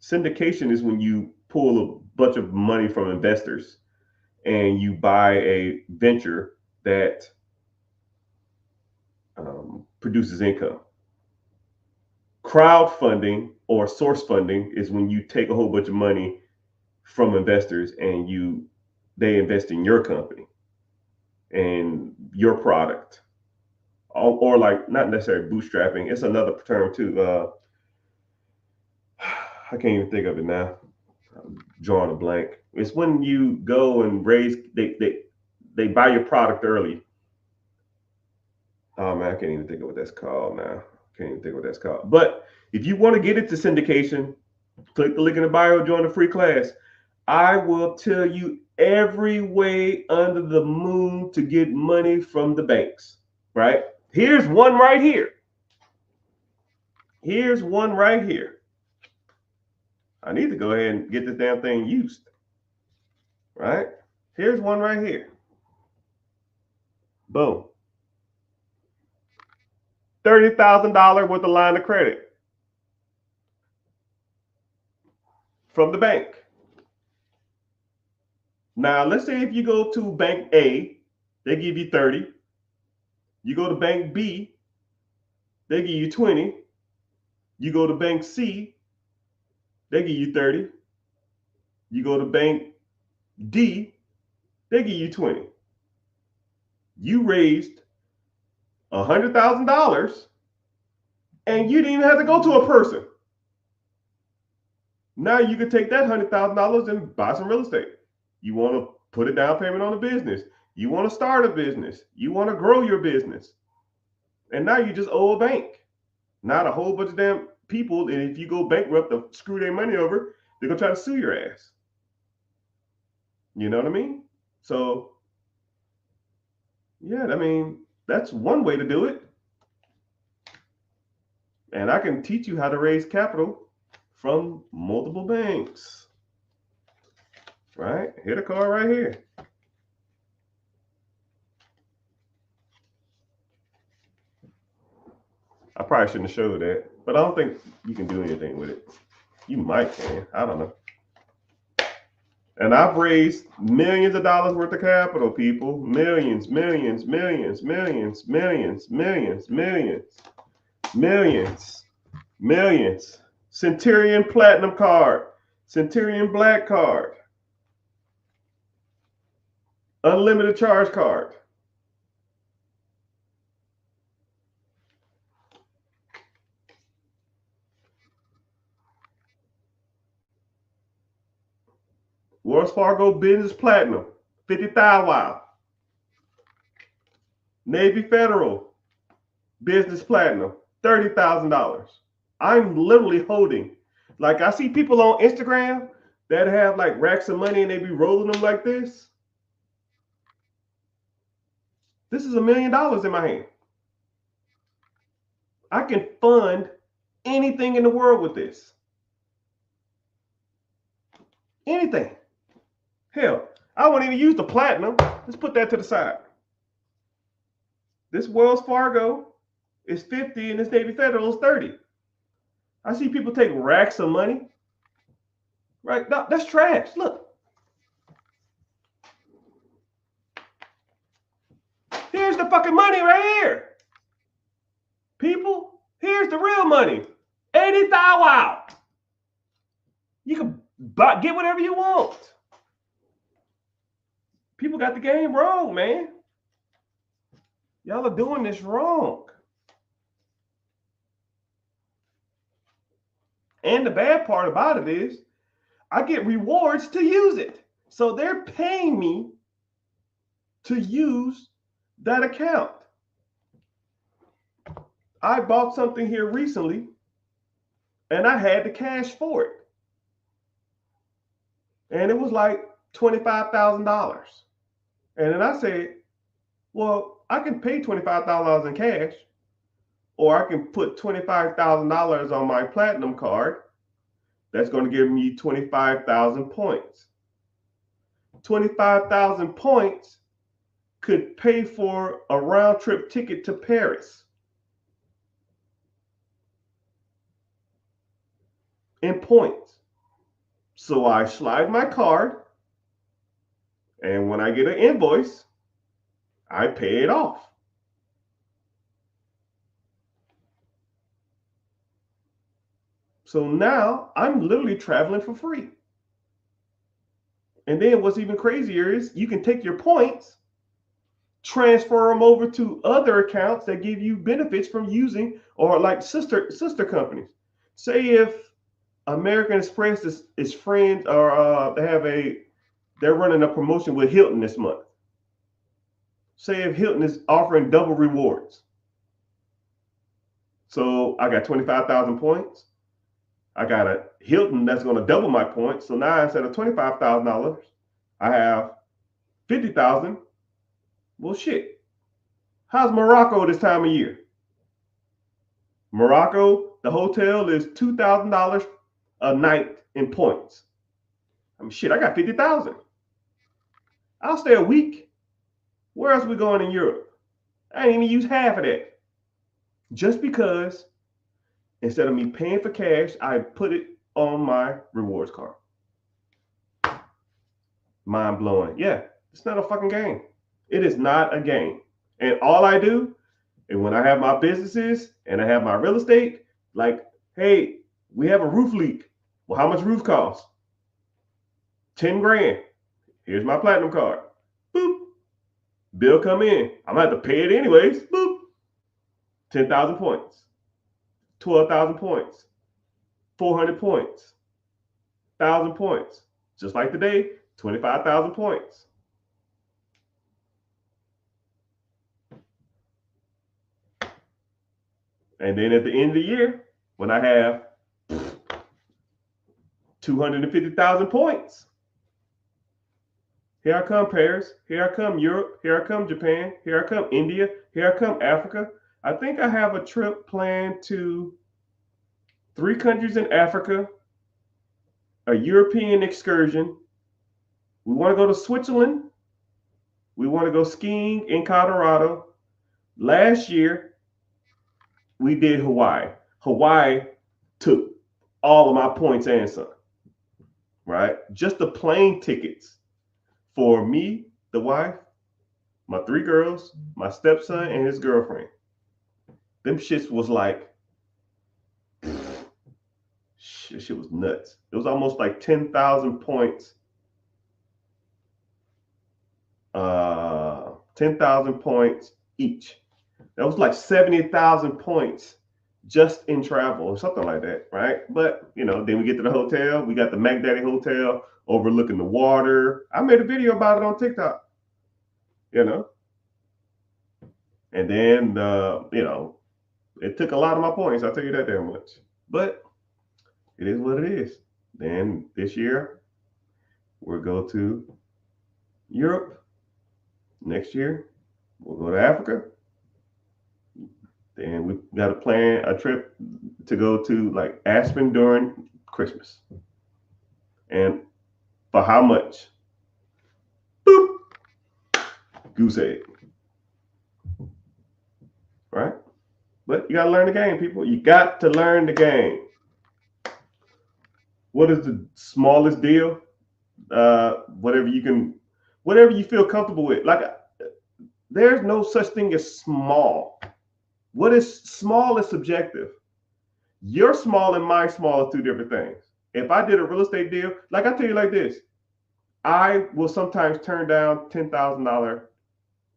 A: Syndication is when you pull a bunch of money from investors and you buy a venture that produces income. Crowdfunding or source funding is when you take a whole bunch of money from investors and they invest in your company and your product, or like not necessarily bootstrapping. It's another term too. I can't even think of it now. I'm drawing a blank. It's when you go and they buy your product early. Oh man, I can't even think of what that's called now. Can't even think of what that's called. But if you want to get into syndication, click the link in the bio, join the free class. I will tell you every way under the moon to get money from the banks, right? Here's one right here. Here's one right here. I need to go ahead and get this damn thing used. Right? Here's one right here. Boom. $30,000 worth of line of credit from the bank. Now, let's say if you go to Bank A, they give you 30. You go to Bank B, they give you 20. You go to Bank C, they give you 30. You go to Bank D, they give you 20. You raised $100,000 and you didn't even have to go to a person. Now you can take that $100,000 and buy some real estate. You want to put a down payment on a business. You want to start a business. You want to grow your business. And now you just owe a bank. Not a whole bunch of damn people. And if you go bankrupt to screw their money over, they're going to try to sue your ass. You know what I mean? So, yeah, I mean, that's one way to do it. And I can teach you how to raise capital from multiple banks. Right? Hit a card right here. I probably shouldn't have showed that, but I don't think you can do anything with it. You might can. I don't know. And I've raised millions of dollars worth of capital, people. Millions, millions, millions, millions, millions, millions, millions, millions, millions. Centurion Platinum card. Centurion Black card. Unlimited charge card. Wells Fargo Business Platinum, 50,000 wow. Navy Federal Business Platinum, $30,000. I'm literally holding, like I see people on Instagram that have like racks of money and they be rolling them like this. This is $1 million in my hand. I can fund anything in the world with this. Anything. Hell, I won't even use the platinum. Let's put that to the side. This Wells Fargo is 50 and this Navy Federal is 30. I see people take racks of money. Right? No, that's trash. Look. Here's the fucking money right here. People, here's the real money. 80,000 wow. You can get whatever you want. People got the game wrong, man. Y'all are doing this wrong. And the bad part about it is I get rewards to use it. So they're paying me to use that account. I bought something here recently and I had the cash for it. And it was like $25,000. And then I said, well, I can pay $25,000 in cash, or I can put $25,000 on my platinum card. That's going to give me 25,000 points. 25,000 points could pay for a round trip ticket to Paris. In points. So I slide my card, and when I get an invoice, I pay it off. So now I'm literally traveling for free. And then what's even crazier is you can take your points, transfer them over to other accounts that give you benefits from using, or like sister companies. Say if American Express is friends, or they're running a promotion with Hilton this month. Say if Hilton is offering double rewards. So I got 25,000 points. I got a Hilton that's going to double my points. So now instead of $25,000, I have 50,000. Well, shit. How's Morocco this time of year? Morocco, the hotel is $2,000 a night in points. I mean, shit, I got 50,000. I'll stay a week. Where else we going in Europe? I ain't even use half of that. Just because instead of me paying for cash, I put it on my rewards card. Mind blowing. Yeah, it's not a fucking game. It is not a game. And all I do, and when I have my businesses and I have my real estate, like, hey, we have a roof leak. Well, how much roof costs? 10 grand. Here's my platinum card. Boop. Bill come in. I'm gonna have to pay it anyways. Boop. 10,000 points. 12,000 points. 400 points. 1,000 points. Just like today, 25,000 points. And then at the end of the year, when I have 250,000 points, here I come Paris, here I come Europe, here I come Japan, here I come India, here I come Africa. I think I have a trip planned to 3 countries in Africa, a European excursion. We want to go to Switzerland. We want to go skiing in Colorado. Last year, we did Hawaii. Hawaii took all of my points and some, right? Just the plane tickets for me, the wife, my 3 girls, my stepson, and his girlfriend. Them shits was like, shit was nuts. It was almost like 10,000 points. 10,000 points each. That was like 70,000 points just in travel or something like that, right? But, then we get to the hotel. We got the Mac Daddy Hotel overlooking the water. I made a video about it on TikTok, And then, it took a lot of my points. I'll tell you that damn much. But it is what it is. Then this year, we'll go to Europe. Next year, we'll go to Africa. Then we got to plan a trip to go to like Aspen during Christmas. And for how much? Boop. Goose egg. Right? But you got to learn the game, people. You got to learn the game. What is the smallest deal? Whatever you feel comfortable with. Like, there's no such thing as small. What is small is subjective. Your small and my small are 2 different things. If I did a real estate deal, like I tell you like this, I will sometimes turn down $10,000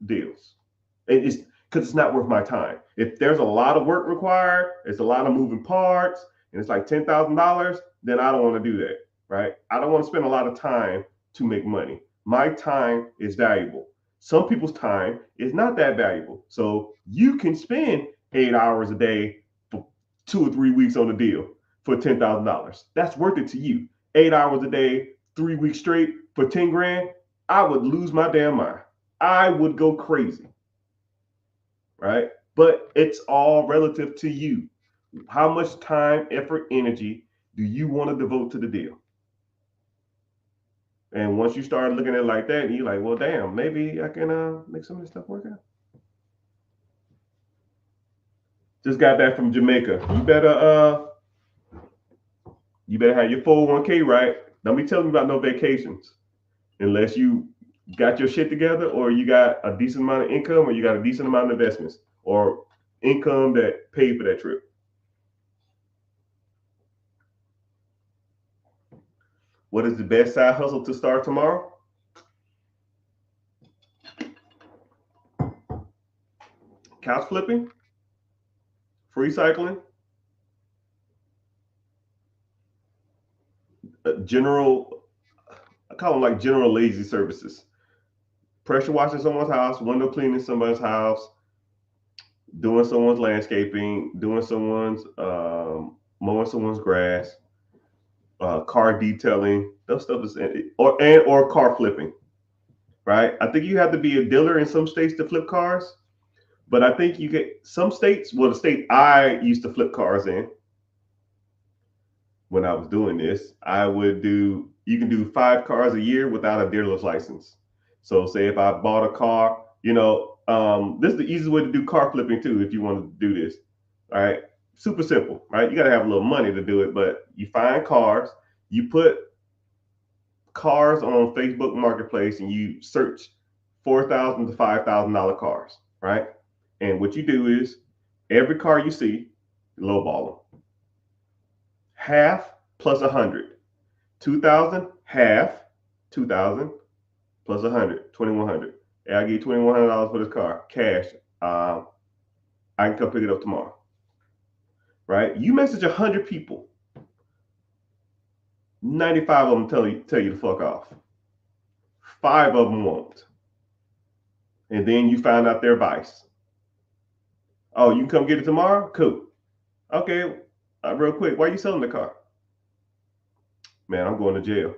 A: deals. It's because it's not worth my time. If there's a lot of work required, it's a lot of moving parts, and it's like $10,000, then I don't want to do that, right? I don't want to spend a lot of time to make money. My time is valuable. Some people's time is not that valuable. So you can spend 8 hours a day for 2 or 3 weeks on a deal for $10,000. That's worth it to you. 8 hours a day, 3 weeks straight for 10 grand. I would lose my damn mind. I would go crazy. Right? But it's all relative to you. How much time, effort, energy do you want to devote to the deal? And once you start looking at it like that, you're like, well, damn, maybe I can make some of this stuff work out. Just got back from Jamaica. You better have your 401k right. Don't be telling me about no vacations unless you got your shit together, or you got a decent amount of income, or you got a decent amount of investments or income that paid for that trip. What is the best side hustle to start tomorrow? Couch flipping, free cycling, I call them like general lazy services. Pressure washing someone's house, window cleaning someone's house, doing someone's landscaping, doing someone's mowing someone's grass, car detailing. Those stuff is or car flipping, right? I think you have to be a dealer in some states to flip cars, But I think you get some states. Well, the state I used to flip cars in when I was doing this, I would do. You can do 5 cars a year without a dealer's license. So, say if I bought a car, this is the easiest way to do car flipping too. If you want to do this, all right, super simple, right? You got to have a little money to do it, but you find cars, you put cars on Facebook Marketplace, and you search $4,000 to $5,000 cars, right? And what you do is every car you see, lowball them. Half plus 100. 2,000, half, 2,000 plus 100, 2,100. Hey, I'll give you $2,100 for this car, cash. I can come pick it up tomorrow. Right? You message 100 people, 95 of them tell you to fuck off. 5 of them won't. And then you find out their vice. Oh, you can come get it tomorrow? Cool. Okay, real quick, why are you selling the car? Man, I'm going to jail.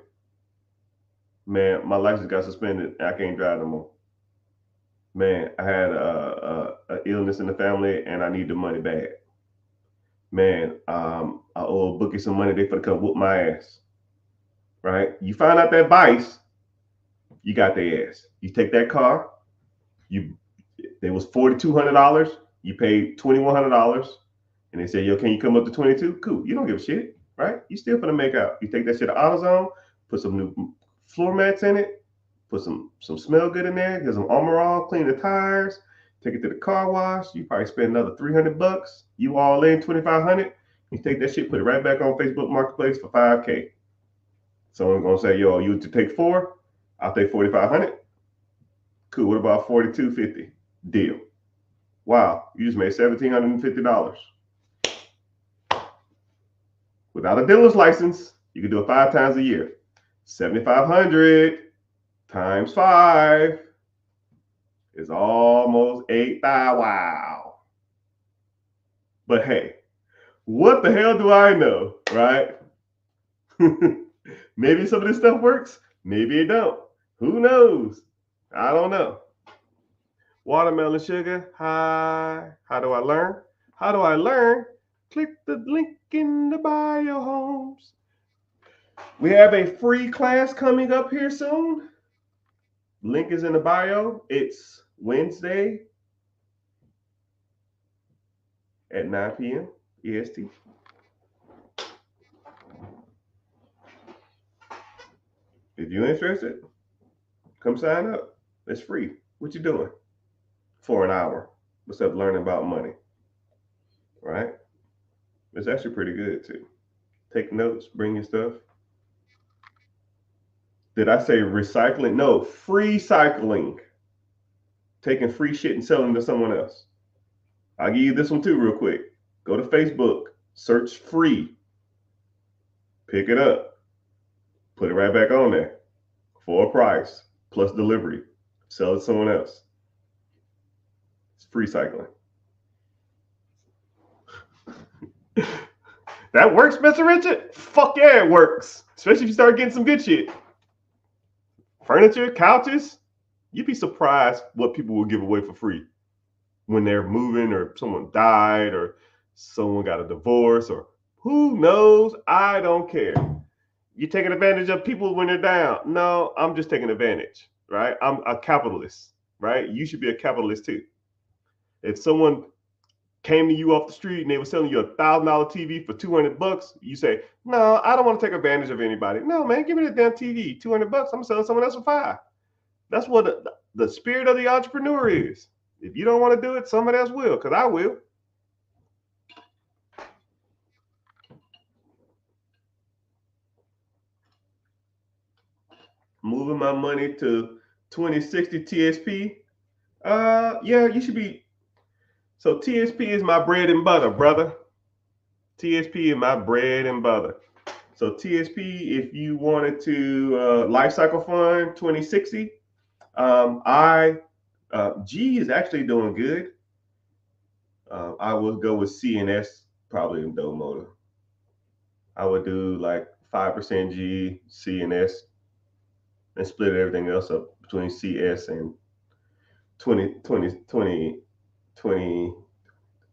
A: Man, my license got suspended. I can't drive no more. Man, I had a illness in the family and I need the money back. Man, I owe Bookie some money. They finna come whoop my ass. Right? You find out that vice, you got their ass. You take that car, it was $4,200. You paid $2,100, and they say, yo, can you come up to 22? Cool. You don't give a shit, right? You still finna make out. You take that shit to AutoZone, put some new floor mats in it, put some smell good in there, get some Armor All, clean the tires, take it to the car wash. You probably spend another $300. You all in $2,500. You take that shit, put it right back on Facebook Marketplace for $5K. Someone's gonna say, yo, you to take 4, I'll take $4,500. Cool. What about $4,250? Deal. Wow, you just made $1,750. Without a dealer's license, you can do it 5 times a year. 7,500 times 5 is almost 8,000. Wow. But hey, what the hell do I know, right? Maybe some of this stuff works. Maybe it don't. Who knows? I don't know. Watermelon sugar. Hi. How do I learn? How do I learn? Click the link in the bio, Holmes. We have a free class coming up here soon. Link is in the bio. It's Wednesday at 9 p.m. EST. If you're interested, come sign up. It's free. What you doing for an hour instead of learning about money? Right? It's actually pretty good too. Take notes, bring your stuff. Did I say recycling? No, free cycling. Taking free shit and selling to someone else. I'll give you this one too, real quick. Go to Facebook, search free, pick it up, put it right back on there for a price plus delivery. Sell it to someone else. It's free cycling. That works, Mr. Richard? Fuck yeah, it works. Especially if you start getting some good shit. Furniture, couches. You'd be surprised what people will give away for free when they're moving or someone died or someone got a divorce or who knows. I don't care. You're taking advantage of people when they're down. No, I'm just taking advantage, right? I'm a capitalist, right? You should be a capitalist too. If someone came to you off the street and they were selling you $1,000 TV for $200, you say, no, I don't want to take advantage of anybody. No, man, give me the damn TV, $200. I'm selling someone else for $5. That's what the spirit of the entrepreneur is. If you don't want to do it, somebody else will, because I will. Moving my money to 2060 TSP. Yeah, you should be. So TSP is my bread and butter, brother. TSP is my bread and butter. So TSP, if you wanted to life cycle fund 2060, G is actually doing good. I would go with CNS, probably in Domoda. I would do like 5% G, CNS, and split everything else up between CS and 20. 20,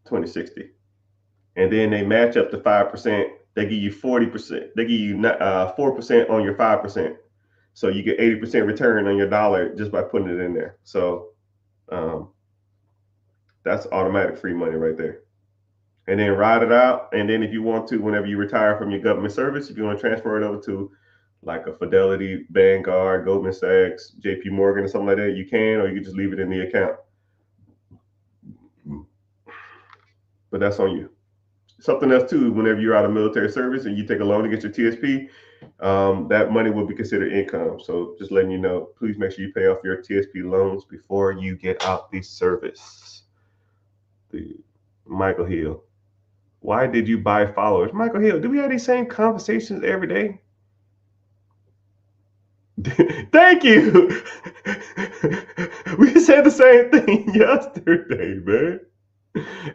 A: 2060. And then they match up to 5%. They give you 40%. They give you 4% on your 5%. So you get 80% return on your dollar just by putting it in there. So um, that's automatic free money right there. And then ride it out. And then if you want to, whenever you retire from your government service, if you want to transfer it over to like a Fidelity, Vanguard, Goldman Sachs, JP Morgan, or something like that, you can, or you can just leave it in the account. But that's on you. Something else too, whenever you're out of military service and you take a loan against your TSP, that money will be considered income. So just letting you know, please make sure you pay off your TSP loans before you get out the service. The Michael Hill. Why did you buy followers? Michael Hill, do we have these same conversations every day? Thank you. We said the same thing yesterday, man.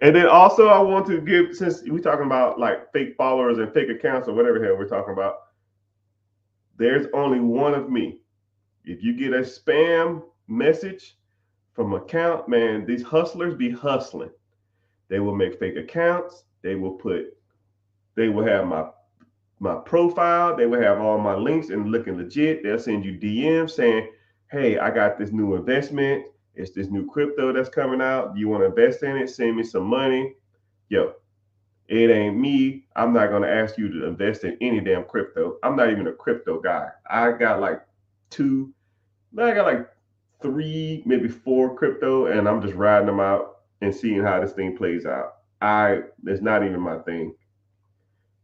A: And then also I want to give, since we're talking about like fake followers and fake accounts or whatever the hell we're talking about, there's only one of me. If you get a spam message from account, man, these hustlers be hustling. They will make fake accounts. They will have my profile. They will have all my links and looking legit. They'll send you DMs saying, hey, I got this new investment. It's this new crypto that's coming out. Do you want to invest in it? Send me some money. Yo, it ain't me. I'm not going to ask you to invest in any damn crypto. I'm not even a crypto guy. I got like three, maybe four crypto, and I'm just riding them out and seeing how this thing plays out. It's not even my thing.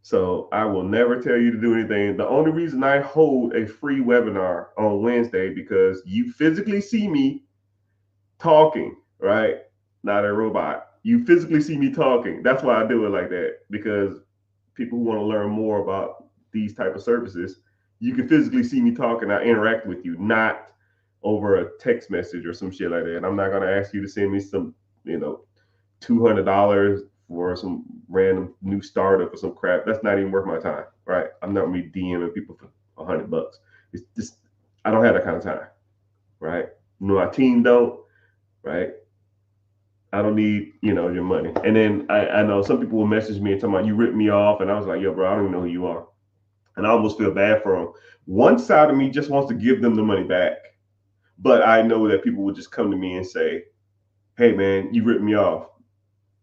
A: So I will never tell you to do anything. The only reason I hold a free webinar on Wednesday because you physically see me talking, right? Not a robot. You physically see me talking. That's why I do it like that, because people who want to learn more about these type of services, you can physically see me talking. I interact with you, not over a text message or some shit like that. And I'm not going to ask you to send me some, $200 for some random new startup or some crap. That's not even worth my time, right? I'm not going to be DMing people for $100. It's just, I don't have that kind of time, right? My team don't, right? I don't need, your money. And then I know some people will message me and tell me, you ripped me off. And I was like, yo, bro, I don't even know who you are. And I almost feel bad for them. One side of me just wants to give them the money back. But I know that people will just come to me and say, hey, man, you ripped me off.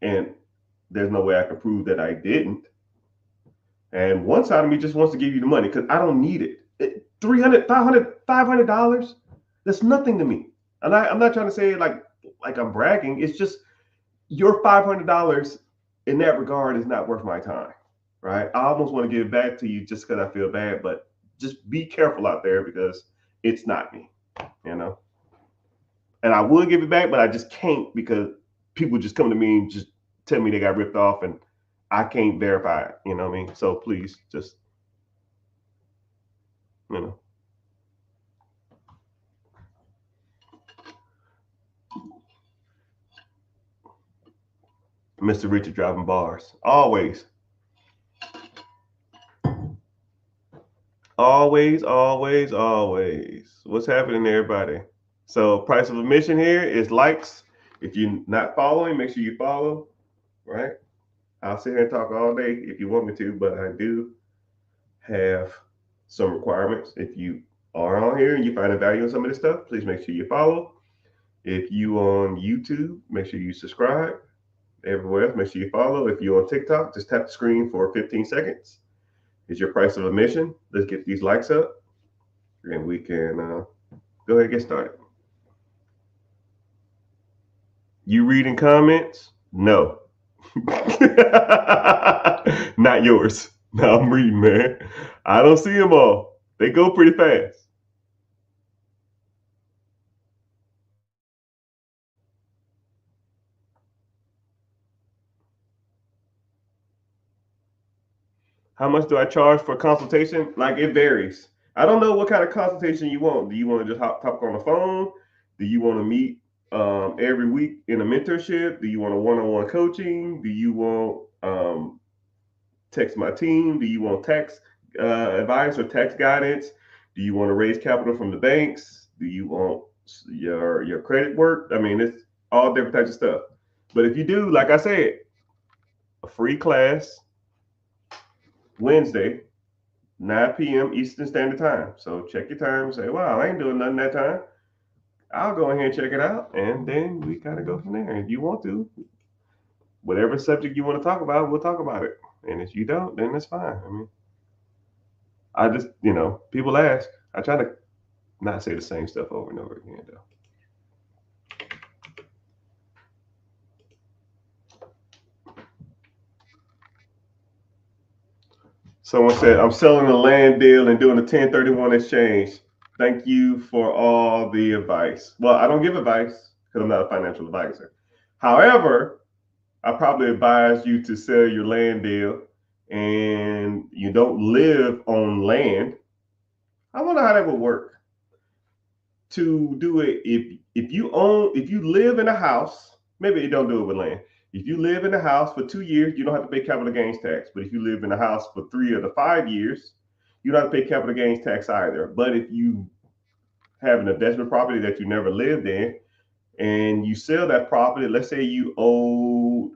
A: And there's no way I can prove that I didn't. And one side of me just wants to give you the money because I don't need it. $300, $500, that's nothing to me. And I'm not trying to say like I'm bragging. It's just your $500 in that regard is not worth my time, right? I almost want to give it back to you just because I feel bad, but just be careful out there because it's not me, And I would give it back, but I just can't because people just come to me and just tell me they got ripped off and I can't verify it. You know what I mean? So please just, Mr. Richard driving bars. Always. Always, always, always. What's happening, everybody? So price of admission here is likes. If you're not following, make sure you follow, right? I'll sit here and talk all day if you want me to, but I do have some requirements. If you are on here and you find a value in some of this stuff, please make sure you follow. If you on YouTube, make sure you subscribe. Everywhere else, make sure you follow. If you're on TikTok, just tap the screen for 15 seconds. It's your price of admission. Let's get these likes up and we can go ahead and get started. You reading comments? No. Not yours. No, I'm reading, man. I don't see them all. They go pretty fast. How much do I charge for consultation? Like it varies. I don't know what kind of consultation you want. Do you want to just talk on the phone? Do you want to meet every week in a mentorship? Do you want a one-on-one coaching? Do you want text my team? Do you want tax advice or tax guidance? Do you want to raise capital from the banks? Do you want your credit work? I mean, it's all different types of stuff. But if you do, like I said, a free class Wednesday, 9 p.m. Eastern Standard Time. So check your time and say, wow, I ain't doing nothing that time. I'll go ahead and check it out. And then we kind of go from there. If you want to, whatever subject you want to talk about, we'll talk about it. And if you don't, then that's fine. I mean, I just, people ask. I try to not say the same stuff over and over again, though. Someone said, I'm selling a land deal and doing a 1031 exchange. Thank you for all the advice. Well, I don't give advice because I'm not a financial advisor. However, I probably advise you to sell your land deal and you don't live on land. I wonder how that would work. To do it, if you live in a house, maybe you don't do it with land. If you live in a house for 2 years, you don't have to pay capital gains tax. But if you live in a house for 3 of the 5 years, you don't have to pay capital gains tax either. But if you have an investment property that you never lived in, and you sell that property, let's say you owe,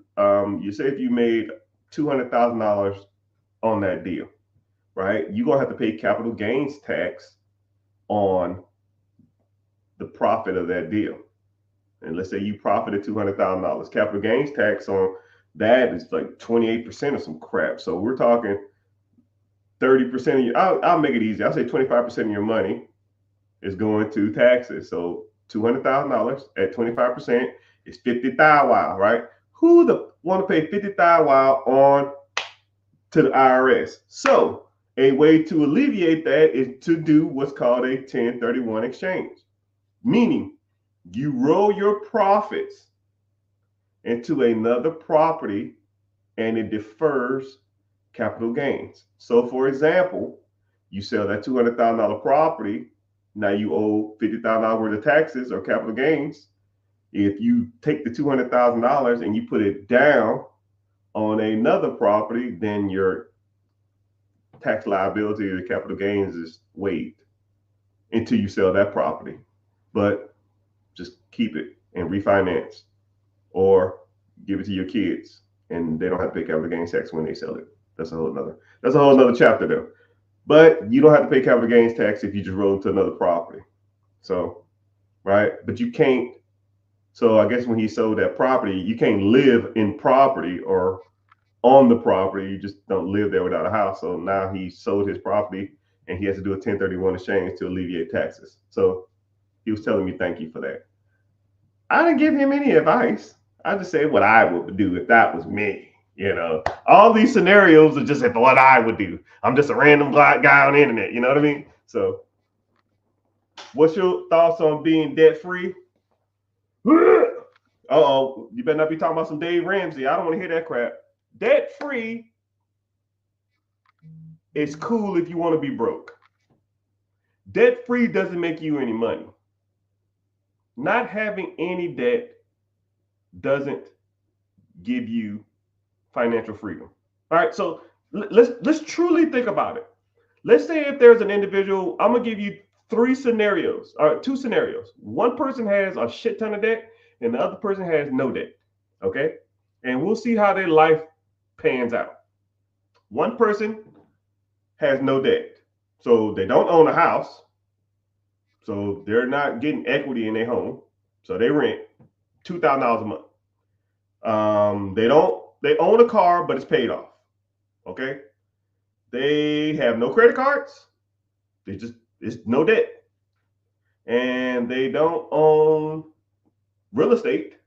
A: you say if you made $200,000 on that deal, right? You're gonna have to pay capital gains tax on the profit of that deal. And let's say you profited $200,000. Capital gains tax on that is like 28% or some crap. So we're talking 30% of your, I'll make it easy. I'll say 25% of your money is going to taxes. So $200,000 at 25% is 50,000, right? Who the want to pay 50,000 on to the IRS? So a way to alleviate that is to do what's called a 1031 exchange, meaning you roll your profits into another property and it defers capital gains. So, for example, you sell that $200,000 property. Now you owe $50,000 worth of taxes or capital gains. If you take the $200,000 and you put it down on another property, then your tax liability or the capital gains is waived until you sell that property. But just keep it and refinance or give it to your kids and they don't have to pay capital gains tax when they sell it. That's a whole nother chapter though. But you don't have to pay capital gains tax if you just roll into another property. So, right? But you can't. So I guess when he sold that property, you can't live in property or on the property. You just don't live there without a house. So now he sold his property and he has to do a 1031 exchange to alleviate taxes. So he was telling me thank you for that. I didn't give him any advice. I just said what I would do if that was me. All these scenarios are just what I would do. I'm just a random guy on the internet. You know what I mean? So, what's your thoughts on being debt free? Uh-oh, you better not be talking about some Dave Ramsey. I don't want to hear that crap. Debt free is cool if you want to be broke. Debt free doesn't make you any money. Not having any debt doesn't give you financial freedom. All right, so let's truly think about it. Let's say if there's an individual, I'm gonna give you two scenarios. One person has a shit ton of debt and the other person has no debt. Okay, and we'll see how their life pans out. One person has no debt, so they don't own a house, so they're not getting equity in their home, so they rent $2,000 a month. They own a car, but it's paid off. Okay. They have no credit cards. It's no debt. And they don't own real estate.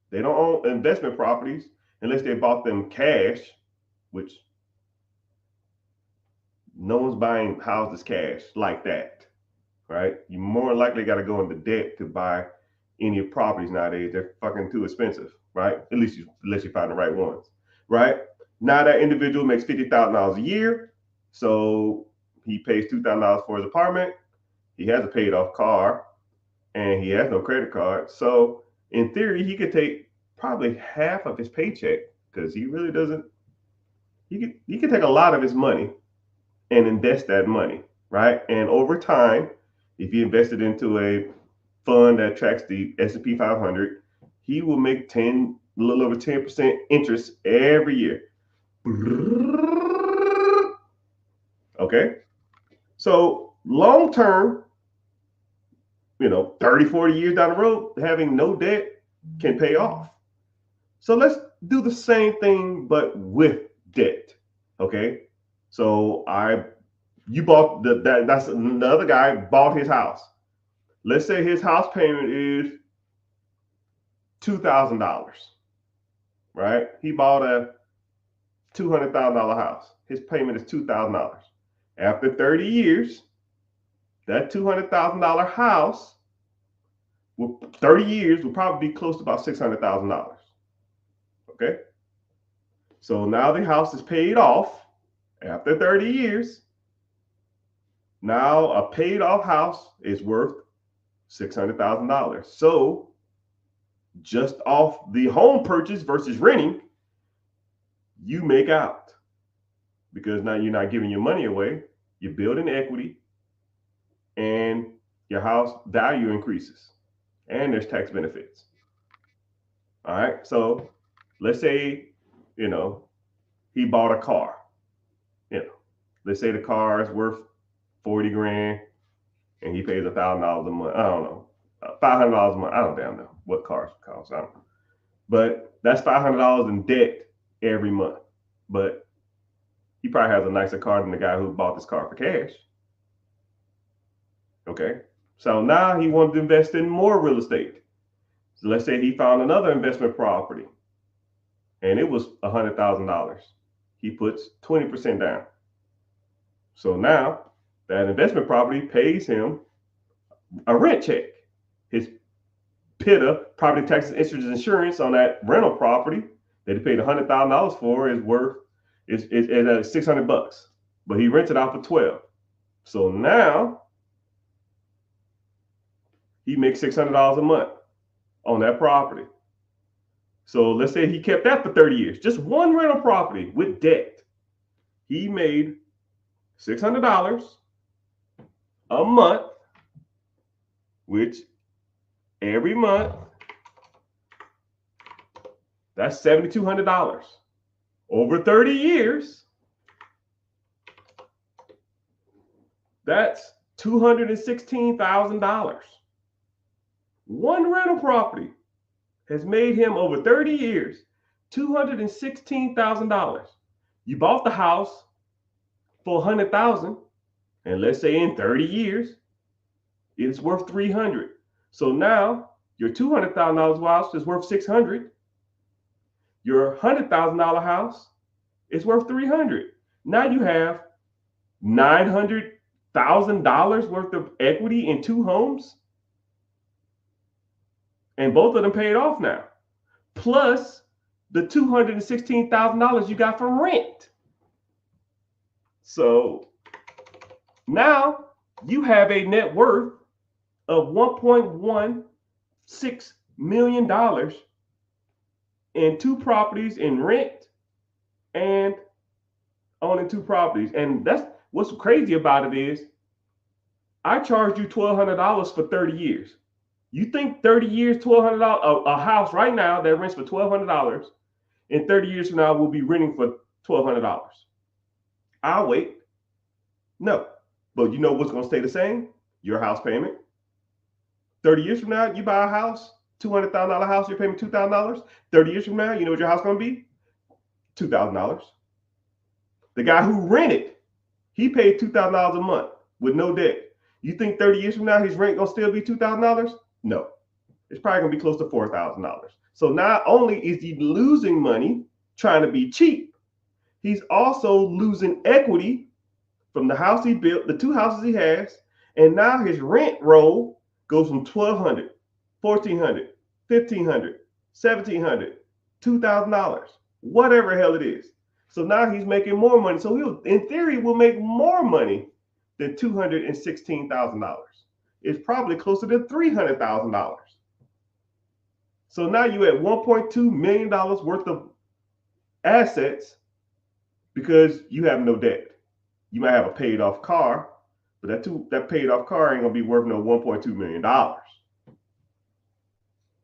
A: They don't own investment properties unless they bought them cash, which no one's buying houses cash like that, right? You more likely got to go into debt to buy any properties nowadays. They're fucking too expensive, right? Unless you find the right ones, right? Now that individual makes $50,000 a year, so he pays $2,000 for his apartment. He has a paid off car, and he has no credit card. So in theory, he could take probably half of his paycheck because he really doesn't. He can take a lot of his money and invest that money, right? And over time, if he invested into a fund that tracks the S&P 500, he will make 10 a little over 10% interest every year. Okay. So long term, 30, 40 years down the road, having no debt can pay off. So let's do the same thing, but with debt. Okay. So you bought that's another guy bought his house. Let's say his house payment is $2,000, right? He bought a $200,000 house. His payment is $2,000. After 30 years, that $200,000 house, 30 years, will probably be close to about $600,000. Okay. So now the house is paid off after 30 years. Now a paid off house is worth $600,000. So just off the home purchase versus renting, you make out, because now you're not giving your money away. You're building equity, and your house value increases, and there's tax benefits. All right. So let's say, he bought a car. Let's say the car is worth 40 grand and he pays $1,000 a month. I don't know. $500 a month. I don't damn know what cars cost. I don't know. But that's $500 in debt every month. But he probably has a nicer car than the guy who bought this car for cash. Okay. So now he wanted to invest in more real estate. So let's say he found another investment property and it was $100,000. He puts 20% down. So now that investment property pays him a rent check. His PITA, property taxes, interest, insurance on that rental property that he paid $100,000 for is worth is $600, but he rents it out for 12. So now he makes $600 a month on that property. So let's say he kept that for 30 years, just one rental property with debt. He made $600 a month, which every month, that's $7,200. Over 30 years, that's $216,000. One rental property has made him over 30 years $216,000. You bought the house for $100,000, and let's say in 30 years, it's worth $300,000. So now your $200,000 house is worth $600,000. Your $100,000 house is worth $300,000. Now you have $900,000 worth of equity in two homes, and both of them paid off now, plus the $216,000 you got from rent. So now you have a net worth of $1.16 million in two properties in rent and owning two properties. And that's what's crazy about it is I charged you $1,200 for 30 years. You think 30 years, $1,200, a house right now that rents for $1,200, in 30 years from now will be renting for $1,200. I'll wait. No. But you know what's going to stay the same? Your house payment. 30 years from now, you buy a house, $200,000 house, you're paying $2,000. 30 years from now, you know what your house is going to be? $2,000. The guy who rented, he paid $2,000 a month with no debt. You think 30 years from now, his rent going to still be $2,000? No. It's probably going to be close to $4,000. So not only is he losing money trying to be cheap, he's also losing equity from the house he built, the two houses he has, and now his rent roll goes from $1,200, $1,400, $1,500, $1,700, $2,000, whatever the hell it is. So now he's making more money. So he'll, in theory, will make more money than $216,000. It's probably closer to $300,000. So now you're at $1.2 million worth of assets because you have no debt. You might have a paid off car, but that paid off car ain't gonna be worth no $1.2 million.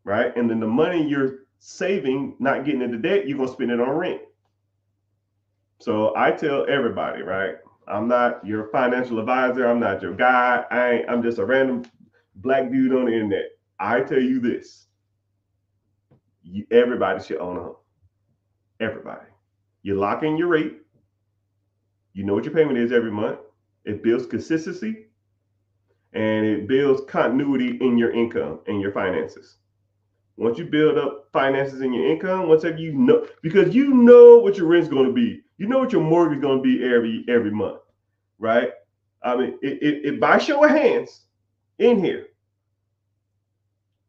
A: Right? And then the money you're saving, not getting into debt, you're gonna spend it on rent. So I tell everybody, right? I'm not your financial advisor. I'm not your guy. I'm just a random black dude on the internet. I tell you this: everybody should own a home. Everybody. You lock in your rate. You know what your payment is every month. It builds consistency and it builds continuity in your income and your finances. Once you build up finances in your income, once you know, because you know what your rent's going to be, you know what your mortgage is going to be every month, right? I mean, it by show of hands in here,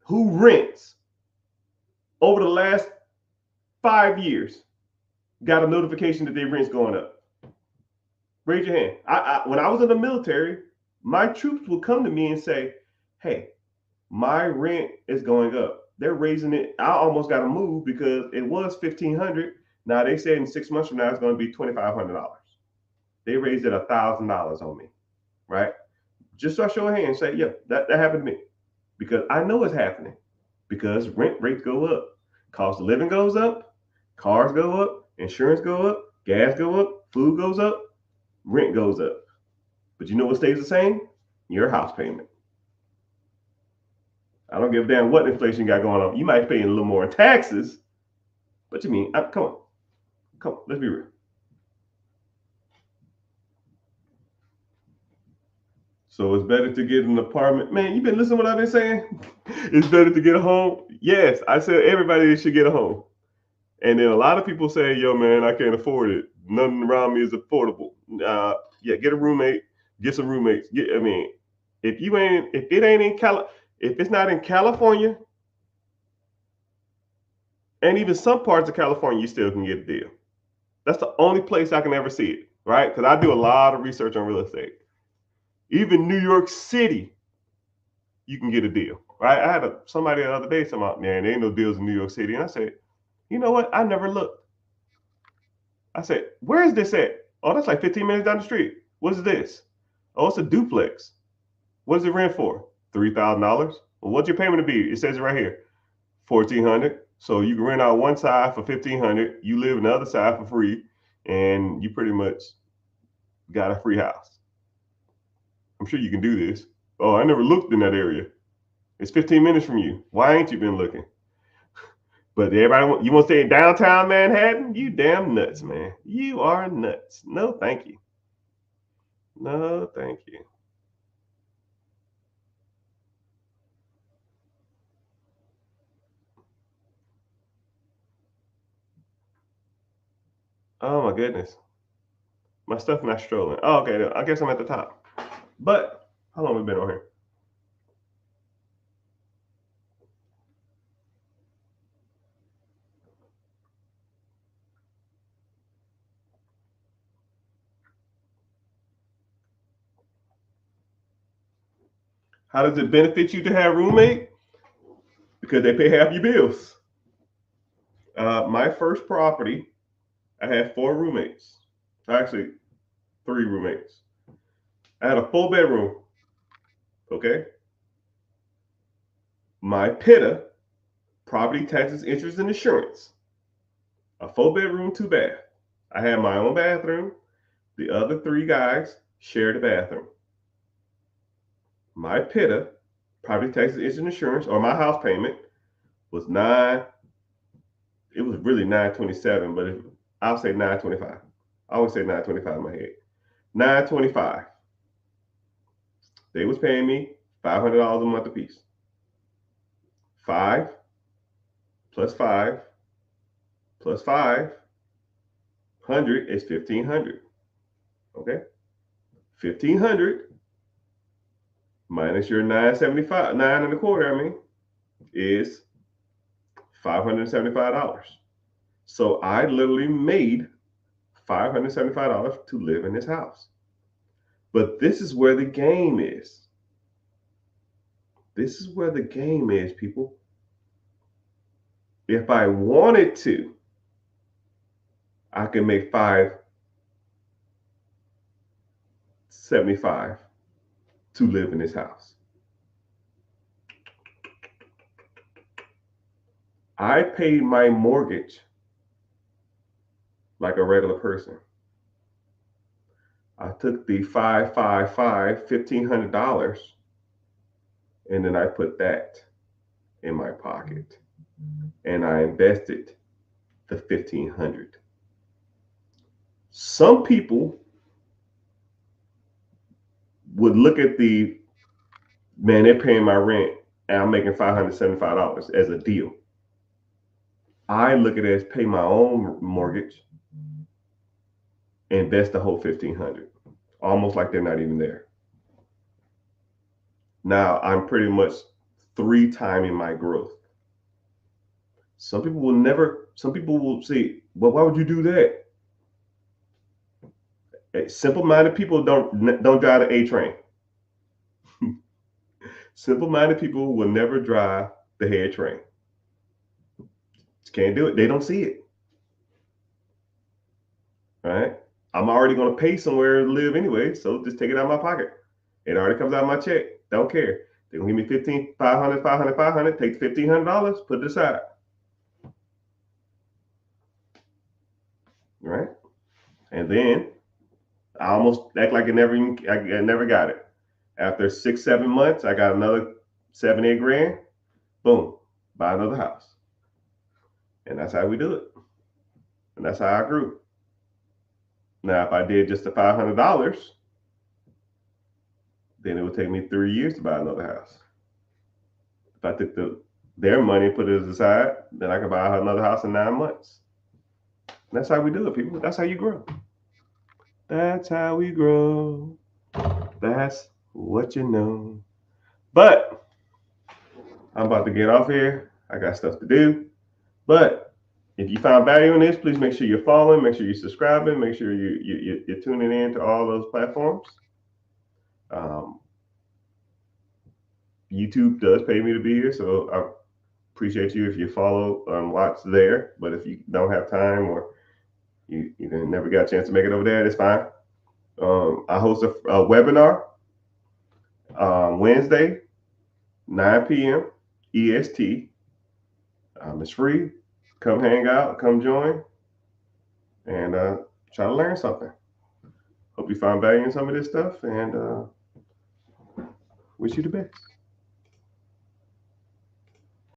A: who rents over the last 5 years got a notification that their rent's going up? Raise your hand. When I was in the military, my troops would come to me and say, "Hey, my rent is going up. They're raising it. I almost got to move because it was $1,500. Now they said in 6 months from now it's going to be $2,500. They raised it $1,000 on me, right? Just so I show a hand and say, yeah, that happened to me because I know it's happening because rent rates go up, cost of living goes up, cars go up, insurance go up, gas go up, food goes up, rent goes up. But you know what stays the same? Your house payment. I don't give a damn what inflation got going on. You might pay a little more in taxes, but you mean, come on, let's be real. So it's better to get an apartment. Man, you been listening to what I've been saying? It's better to get a home. Yes, I said everybody should get a home. And then a lot of people say, yo, man, I can't afford it. Nothing around me is affordable. Yeah, get a roommate, get some roommates. If it's not in California, and even some parts of California, you still can get a deal. That's the only place I can ever see it, right? Because I do a lot of research on real estate. Even New York City, you can get a deal, right? I had somebody the other day talking about, man, there ain't no deals in New York City. And I said, you know what? I never looked. I said, where is this at? Oh, that's like 15 minutes down the street. What is this? Oh, it's a duplex. What does it rent for? $3,000. Well, what's your payment to be? It says it right here, $1,400. So you can rent out one side for $1,500. You live in the other side for free, and you pretty much got a free house. I'm sure you can do this. Oh, I never looked in that area. It's 15 minutes from you. Why ain't you been looking? But everybody, you want to stay in downtown Manhattan? You damn nuts, man. You are nuts. No, thank you. No, thank you. Oh my goodness. My stuff not strolling. Oh, okay. I guess I'm at the top. But how long have we been on here? How does it benefit you to have a roommate? Because they pay half your bills. My first property, I had 4 roommates. Actually, 3 roommates. I had a 4 bedroom. Okay. My PITA, property taxes, interest, and insurance. A 4 bedroom, 2 bath. I had my own bathroom. The other 3 guys shared a bathroom. My PITA, property taxes, interest, and insurance, or my house payment was nine. It was really 927, but I'll say 925. I always say 925 in my head. 925. They was paying me $500 a month apiece. 5 plus 5 plus 500 is 1,500. Okay, 1,500 minus your 975, 9 and a quarter. Is $575. So I literally made $575 to live in this house. But this is where the game is. This is where the game is, people. If I wanted to, I can make $575 to live in this house. I paid my mortgage like a regular person. I took the $1,500, and then I put that in my pocket, and I invested the $1,500. Some people would look at they're paying my rent and I'm making $575 as a deal. I look at it as pay my own mortgage, invest the whole $1,500, almost like they're not even there. Now I'm pretty much 3 timing my growth. Some people will say, well, why would you do that? Simple-minded people don't drive the A train. Simple-minded people will never drive the head train. Just can't do it. They don't see it. Right? I'm already going to pay somewhere to live anyway, so just take it out of my pocket. It already comes out of my check. Don't care. They're going to give me $500, $500. Take $1,500, put it aside. Right? And then I almost act like I never got it. After 6, 7 months, I got another 7, 8 grand. Boom, buy another house. And that's how we do it. And that's how I grew. Now, if I did just the $500, then it would take me 3 years to buy another house. If I took their money and put it aside, then I could buy another house in 9 months. And that's how we do it, people. That's how you grow. That's how we grow. That's what you know. But I'm about to get off here. I got stuff to do. But if you found value in this, please make sure you're following, make sure you're subscribing, make sure you're tuning in to all those platforms. YouTube does pay me to be here, so I appreciate you if you follow and watch there. But if you don't have time or you never got a chance to make it over there, it's fine. I host a webinar Wednesday, 9 p.m. EST. It's free. Come hang out, come join, and try to learn something. Hope you found value in some of this stuff, and wish you the best.